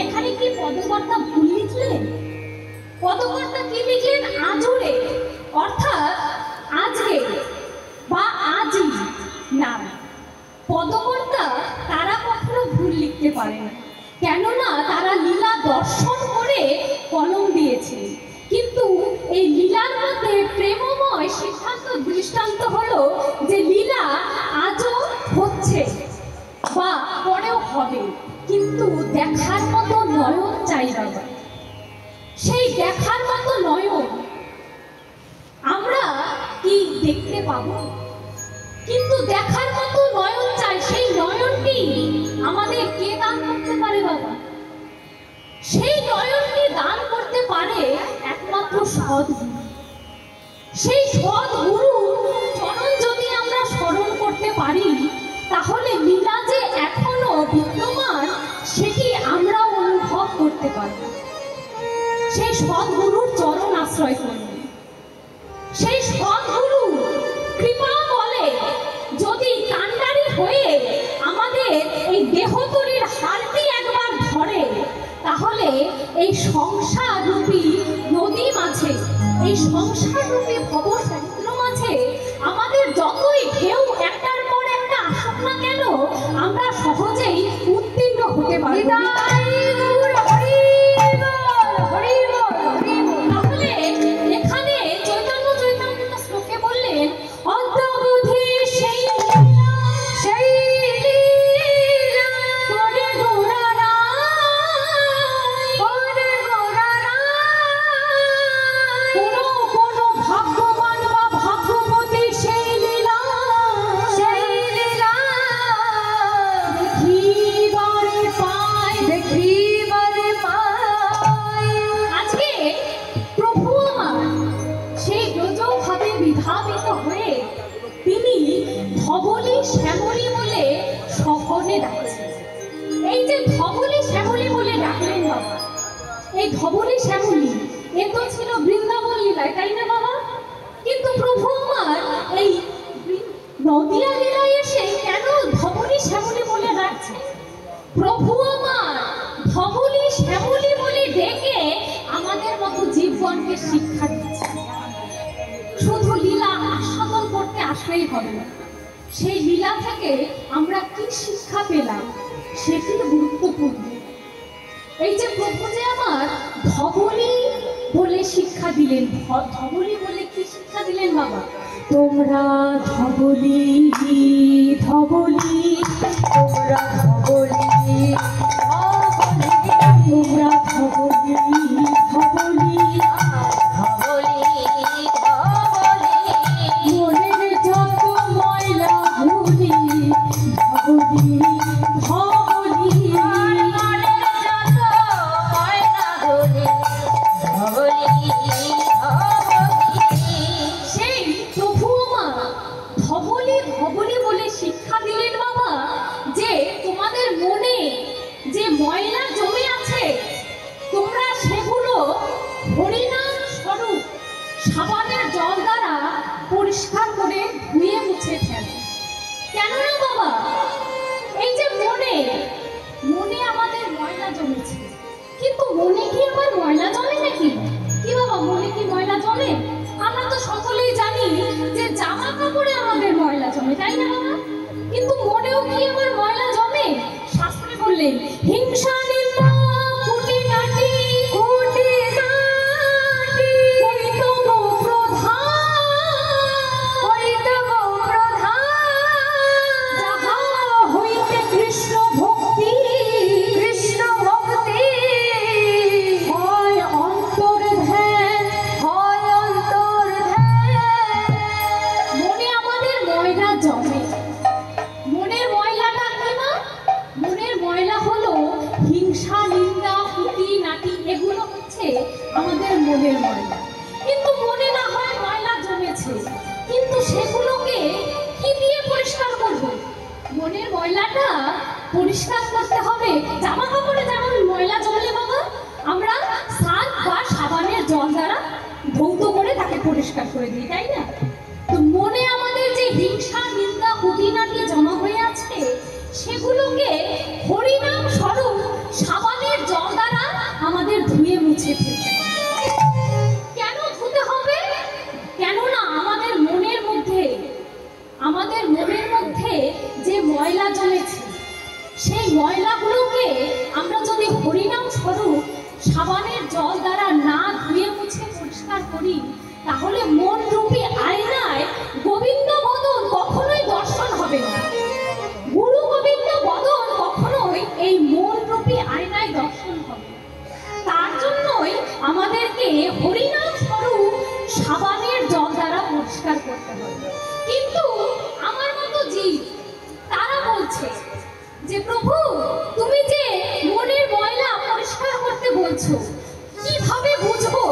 [SPEAKER 1] এখানে কি পদকর্তা ভুল লিখলেন? পদকর্তা কি লিখলেন? আজরে, অর্থাৎ আজকে বা আজই। না, পদকর্তা তারা কখনো ভুল লিখতে পারে না, কেননা তারা লীলা দর্শন করে কলম দিয়েছে। কিন্তু এই লীলার মধ্যে প্রেমময় সিদ্ধান্ত দৃষ্টান্ত হলো যে লীলা আজও হচ্ছে বা পরেও হবে, কিন্তু দেখার মতো নয়ন চাই বাবা। সেই দেখার মতো নয়ন আমরা কি দেখতে পাবো? কিন্তু দেখার মতো নয়ন চাই, সেই নয়নটি আমাদের কে দান করতে পারে বাবা? সেই নয়নটি দান করতে পারে একমাত্র সদ্গুরু। সেই সদ্গুরু চরণ যদি আমরা স্মরণ করতে পারি, তাহলে লীলা যে এখনো বিদ্যমান সেটি আমরা অনুভব করতে পারব। সেই সদ্গুরুর চরণ আশ্রয় করব। সেই সদ্গুরু কৃপা বলে যদি কান্ডারি হয়ে আমাদের এই দেহতরির হাড়টি একবার ধরে, তাহলে এই সংসার রূপী নদী মাঝে, এই সংসার রূপী ভব সমুদ্র মাঝে আমাদের যতই ঢেউ একটার পর একটা আসুক না কেন, আমরা সহজেই উত্তীর্ণ হতে পারি। তাহলে এখানে চৈতন্য চৈতন্য শ্লোকে বললেন, অদ্যাবধি সেই ধবলি শ্যামলী বলে সকলে ডাকছে। এই যে ধবলি শ্যামলী বলে ডাকলেন বাবা, এই ধবলি শ্যামলী এ তো ছিল বৃন্দাবন লীলায়, তাই না বাবা? কিন্তু প্রভু আমার এই নদিয়া লীলায় এসে কেন ধবলি শ্যামলী বলে ডাকছে? প্রভু আমার ধবলি শ্যামলী বলে ডেকে আমাদের মতো জীবগণকে শিক্ষা দিচ্ছে। শুধু লীলা আস্বাদন করতে আসলেই হবে না, সেই লীলা থেকে আমরা কি শিক্ষা পেলাম সেটি গুরুত্বপূর্ণ। এই যে প্রভু যে আমার ধবলি বলে শিক্ষা দিলেন, ধবলি বলে কি শিক্ষা দিলেন বাবা? তোমরা ধবলি ধবলি, তোমরা ধবলি তোমরা ধবলি ধবলি মনের যত ময়লা ধুলি, ধবলি ধবলি সেই প্রভু মা ধবলি ধবলি বলে শিক্ষা দিলেন বাবা, যে তোমাদের মনে যে ময়লা জমে আছে তোমরা সেগুলো হরিনাম স্বরূপ সাবানের জল দ্বারা পরিষ্কার করে ধুয়ে মুছে ফেলো। কেন না বাবা? এই যে মনে আমাদের ময়লা জমেছে, কিন্তু মনে কি আবার ময়লা জমে নাকি? কি বাবা, মনে কি ময়লা জমে? আমরা তো সকলেই জানি যে জামা কাপড়ে আমাদের ময়লা জমে, তাই না বাবা? কিন্তু মনেও কি আবার ময়লা জমে? শাস্ত্রে বললেন, হিংসা নিন্দা কুটিনাটি করিতব প্রধান যাহা হইতে কৃষ্ণ ভক্তি হয় অন্তর ধ্যান। মনে আমাদের ময়লা জমে। মনের ময়লাটা কি না? মনের ময়লা হলো হিংসা নিন্দা কুটি নাটি, এগুলো হচ্ছে আমাদের মনের ময়লা। কিন্তু মনে না হয় ময়লা জমেছে, কিন্তু সেগুলোকে কি দিয়ে পরিষ্কার করব? মনের ময়লাটা পরিষ্কার করতে হবে জামা কাপড়ে যেমন ময়লা জমলে বাবা আমরা সার্ফ বা সাবানের জল দ্বারা ধৌত করে তাকে পরিষ্কার করে দিই, তাই না? তো মনে আমাদের যে হিংসা নিন্দা কুটিনাটি জমা হয়ে আছে সেগুলোকে হরিনাম স্বরূপ সাবানের ময়লাগুলোকে আমরা যদি হরিনাম স্বরূপ সাবানের জল দ্বারা না ধুয়ে মুছে পরিষ্কার করি, তাহলে মন রূপী আয়নায় গোবিন্দ বদন কখনোই দর্শন হবে না। গুরু গোবিন্দ বদন কখনোই এই মন রূপী আয়নায় দর্শন হবে। তার জন্যই আমাদেরকে হরিনাম স্বরূপ সাবানের জল দ্বারা পরিষ্কার করতে হবে। কিন্তু আমার মতো জীব তারা বলছে যে প্রভু, তুমি যে মনের ময়লা পরিষ্কার করতে বলছো, কিভাবে বুঝবো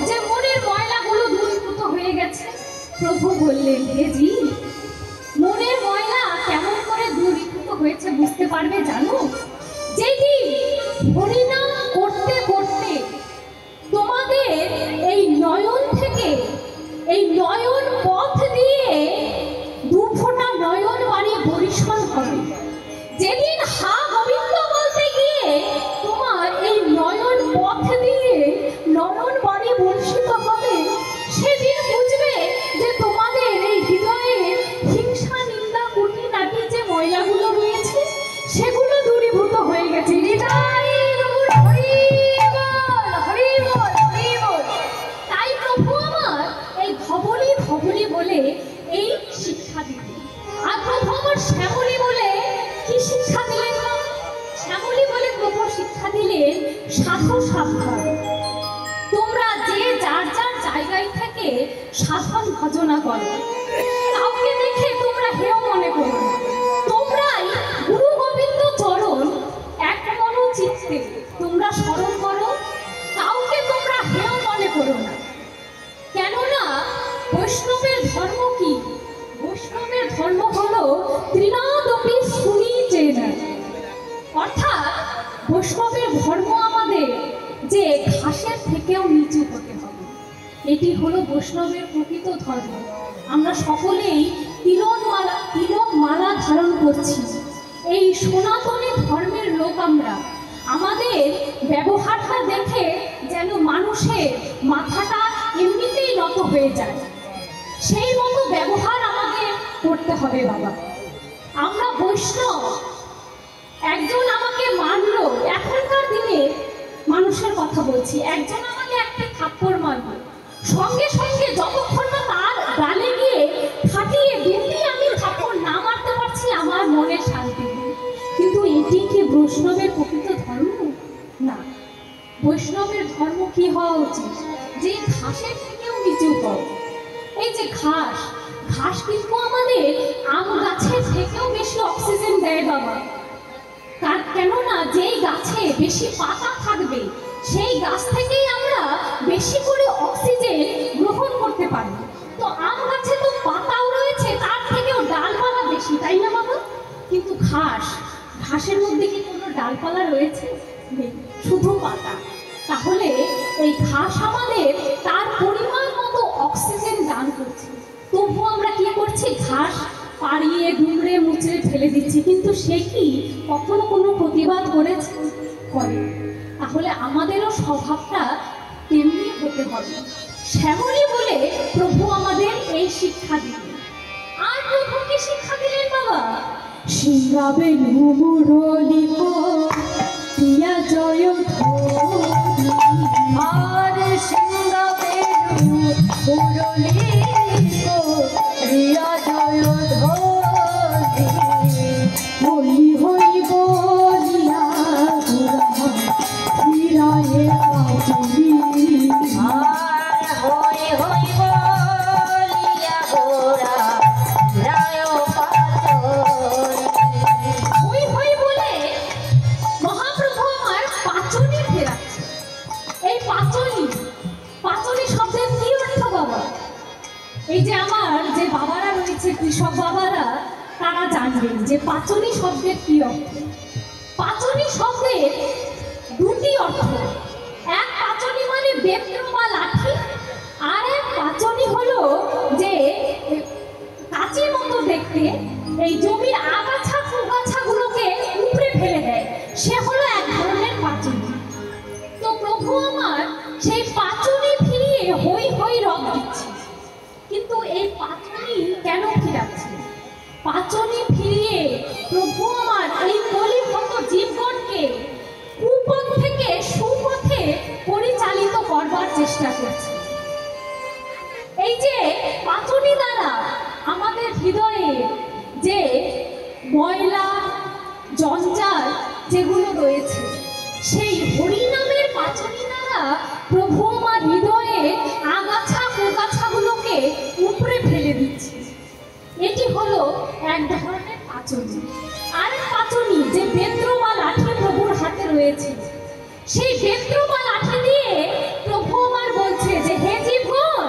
[SPEAKER 1] যে মনের ময়লাগুলো দূরীভূত হয়ে গেছে? প্রভু বললেন, হে জি, মনের ময়লা কেমন করে দূরীভূত হয়েছে বুঝতে পারবে জানো? যেদিন হরিনাম করতে করতে তোমাদের এই নয়ন থেকে, এই নয়ন পথ দিয়ে দু ফোঁটা নয়ন বাড়ি বরিশন হবে, যেদিন হা গোবিন্দ বলতে গিয়ে তোমার এই নয়ন পথ দিয়ে নয়ন বাড়ি বর্ষিত হবে, সেদিন বুঝবে যে তোমাদের এই হৃদয়ের হিংসা, নিন্দা, কুটিনাটি যে ময়লাগুলো রয়েছে সেগুলো দূরীভূত হয়ে গেছে। তাই প্রভু আমার এই ধবলি ধবলি বলে এই শিক্ষা দিলেন। আর প্রভু আমার শ্যামলী বলে কি শিক্ষা দিলেন? শ্যামলী বলে প্রভু শিক্ষা দিলেন সাধু সাবধান। তোমরা যে যার যার জায়গায় থেকে সাধন ভজনা করো, কাউকে দেখে তোমরা হেয় মনে করো না। তোমরাই গুরু গোবিন্দ চরণ এক মন চিত্তে তোমরা স্মরণ করো, কাউকে তোমরা হেয় মনে করো না। কেননা বৈষ্ণবের ধর্ম কি? বৈষ্ণবের ধর্ম হলো ত্রিনাদপি সুনিচেন, অর্থাৎ বৈষ্ণবের ধর্ম আমাদের যে ঘাসের থেকেও নিচু হতে হবে। এটি হলো বৈষ্ণবের প্রকৃত ধর্ম। আমরা সকলেই তিলক মালা ধারণ করছি, এই সনাতনী ধর্মের লোক আমরা। আমাদের ব্যবহারটা দেখে যেন মানুষের মাথাটা এমনিতেই নত হয়ে যায়, সেই মতো ব্যবহার আমাদের করতে হবে বাবা। আমরা বৈষ্ণব। একজন আমাকে মারলো, এখনকার দিনে মানুষের কথা বলছি, একজন আমাকে একটা থাপ্পড় মারলো, সঙ্গে সঙ্গে যতক্ষণ না তার গালে গিয়ে ফাটিয়ে দুটি আমি থাপ্পড় না মারতে পারছি, আমার মনে শান্তি নেই। কিন্তু এটি কি বৈষ্ণবের প্রকৃত ধর্ম? না। বৈষ্ণবের ধর্ম কি হওয়া উচিত? যে ঘাসের থেকেও নিচু হও। এই যে ঘাস, ঘাস কিন্তু আমাদের আম গাছের থেকেও বেশি অক্সিজেন দেয় বাবা। তার কেননা যেই গাছে বেশি পাতা থাকবে সেই গাছ থেকেই আমরা বেশি করে অক্সিজেন গ্রহণ করতে পারি। তো আম গাছে তো পাতাও রয়েছে, তার থেকেও ডালপালা বেশি, তাই না বাবা? কিন্তু ঘাসের মধ্যে কি কোনো ডালপালা রয়েছে? নেই, শুধু পাতা। তাহলে এই ঘাস আমাদের তার পরিমাণ মতো অক্সিজেন দান করছে, তবুও আমরা কি করছি? ঘাস পাড়িয়ে দুমড়ে মুচড়ে ফেলে দিচ্ছি। কিন্তু সে কি কখনো কোনো প্রতিবাদ করেছে? করে। তাহলে আমাদেরও স্বভাবটা তেমনি হতে হবে। শ্যামলী বলে প্রভু আমাদের এই শিক্ষা দিলেন। আর প্রভু কি শিক্ষা দিলেন বাবা? সিংহাবে মুরলি প্রিয়া জয় আর সিংহাবে মুরলি প্রিয়া জয় হই হই বলিয়া ফিরায়ে পাচুরি আর হই হই বলিয়া গোরা ফিরায় পাচুরি। হই হই বলে মহাপ্রভু আমার পাচুরি ফেরাচ্ছে। এই পাচুরি শব্দের কি অর্থ বাবা? এই যে আমার যে বাবারা রয়েছে, কৃষক বাবারা, তারা জানবেন যে পাচনি শব্দের কি অর্থ। পাচনি শব্দের দুটি অর্থ। এক পাচনি মানে বেত্র বা লাঠি, আর এক পাচনি হলো যে কাঁচির মতো দেখতে, এই জমির আগাছা ফুগাছাগুলোকে উপড়ে ফেলে দেয়, সে হলো এক ধরনের পাচনি। তো প্রভু আমার সেই পাচনি ফিরিয়ে হই হই রব দিচ্ছে। কিন্তু এই পাচনি কেন ফিরাচ্ছে? পাচনি ফিরিয়ে প্রভু আমার এই কলিহত জীব চেষ্টা করছে। এই যে পাঁচনী দ্বারা আমাদের হৃদয়ে যে ময়লা জঞ্জাল যেগুলো রয়েছে, সেই হরিনামের পাঁচনী দ্বারা প্রভু আমার হৃদয়ে আগাছা কুগাছাগুলোকে উপড়ে ফেলে দিচ্ছে। এটি হলো এক ধরনের পাঁচনী। আর পাঁচনী যে বেত্র বা লাঠি প্রভুর হাতে রয়েছে, সেই বেত্র বা লাঠি দিয়ে প্রভু আমার বলছে যে হে জীবগণ,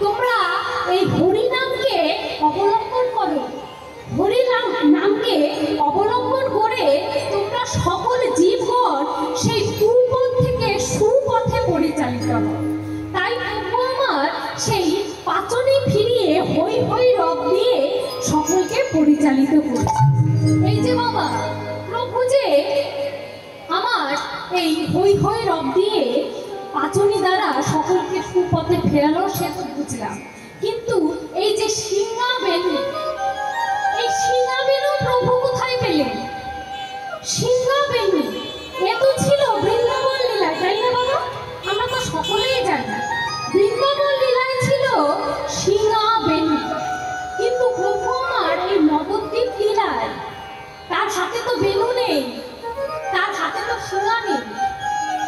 [SPEAKER 1] তোমরা এই হরিনামকে অবলম্বন করো। হরিনামকে অবলম্বন করে তোমরা সকল জীবগণ সেই কুপথ থেকে সুপথে পরিচালিত হও। তাই প্রভু আমার সেই পাঁচনী ফিরিয়ে হৈ হৈ রব দিয়ে সকলকে পরিচালিত করছে। এই যে বাবা, প্রভু যে আমার এই হৈ হৈ রব দিয়ে পাঁচনী দ্বারা সকলকে সুপথে ফেরালো, সে তো বুঝলাম। কিন্তু এই যে সিংহা বেনু, এই সিংহা বেনু প্রভু কোথায় পেলেন? সিংহা বেনু এ তো ছিল বৃন্দাবন লীলায়, তাই না বাবা? আমরা তো সকলেই জানি বৃন্দাবন লীলায় ছিল সিংহা বেনু। কিন্তু প্রভু আমার এই নবদ্বীপ লীলায় তার হাতে তো বেনু নেই, তার হাতে তো সিংহা নেই।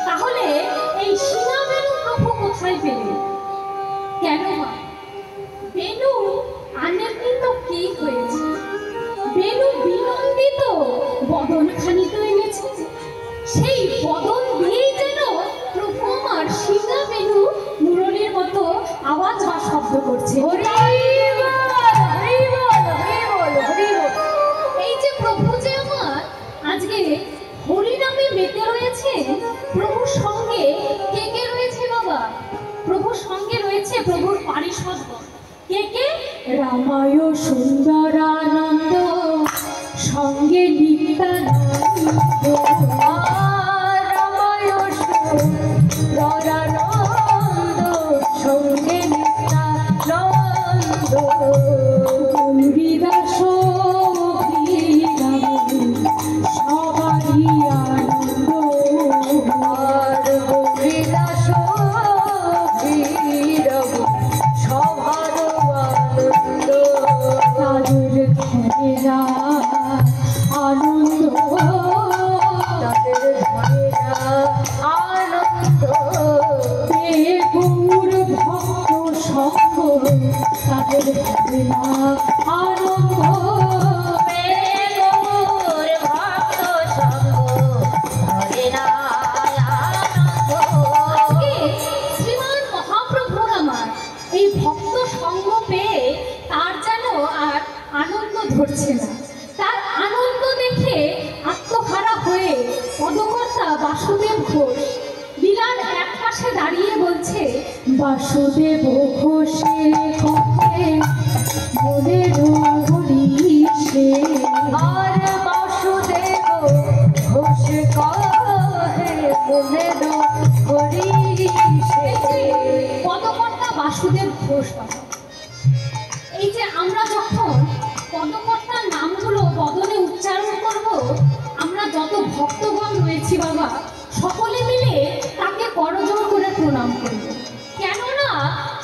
[SPEAKER 1] তাহলে এই সিংহা বেনু প্রভু কোথায় পেলেন? কেন মা? বেনু আনন্দিত কি হয়েছে? বেনু বিনন্দিত বদনখানি তো এনেছে। সেই বদন দিয়েই যেন প্রভু আমার সিংহা বেনু মুরলীর মতো আওয়াজ বা শব্দ করছে। এই যে প্রভু যে আমার আজকে হরিনামে মেতে রয়েছে, প্রভুর সঙ্গে কে কে রয়েছে বাবা? প্রভুর সঙ্গে রয়েছে প্রভুর পারিষদ। কে কে? রামায় সুন্দরানন্দ, সঙ্গে নিত্যানন্দ। রামায় সুন্দরানন্দ, সঙ্গে নিত্যানন্দ। গৌরীদাস সবারই আনন্দ। আর গৌরীদাস সবার আনন্দ। তাদের ঘরেরা আনন্দ, তাদের ঘরেরা আনন্দ। গৌর ভক্ত সঙ্গ, তাদের ঘরেরা আনন্দ। গৌর ভক্ত সঙ্গ, ঘরেরা আনন্দ। শ্রীমান মহাপ্রভুর আমার এই ভক্ত সঙ্গ পেয়ে তার যেন আর আনন্দ ধরছে না। তার আনন্দ দেখে আত্মহারা হয়ে পদকর্তা বাসুদেব ঘোষ লীলার এক পাশে দাঁড়িয়ে বলছে, বাসুদেব ঘোষের কথা মনের হরিষে। আর বাসুদেব ঘোষ কহে মনের হরিষে। পদকর্তা বাসুদেব ঘোষ বাবা। এই যে আমরা যখন পদকর্তার নামগুলো বদনে উচ্চারণ করব, আমরা যত ভক্তগণ রয়েছি বাবা, সকলে মিলে তাকে করজোড় করে প্রণাম করব। কেননা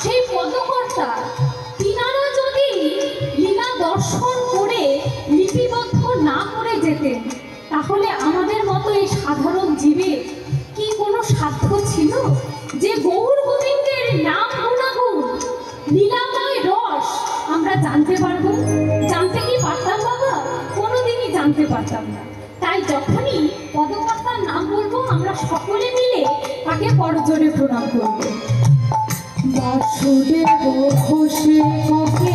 [SPEAKER 1] সেই পদকর্তা তিনারা যদি লীলা দর্শন করে লিপিবদ্ধ না করে যেতেন, তাহলে আমাদের মতো এই সাধারণ জীবের কি কোনো সাধ্য ছিল যে গৌর গোবিন্দের নাম গুণাগুণ লীলাময় রস আমরা জানতে পারবো? জানতে কি পারতাম বাবা? কোনোদিনই জানতে পারতাম না। তাই যখনই পদকর্তার নাম বলবো, আমরা সকলে মিলে তাকে করজোড়ে প্রণাম করব। বাসুদেব ঘোষে কহে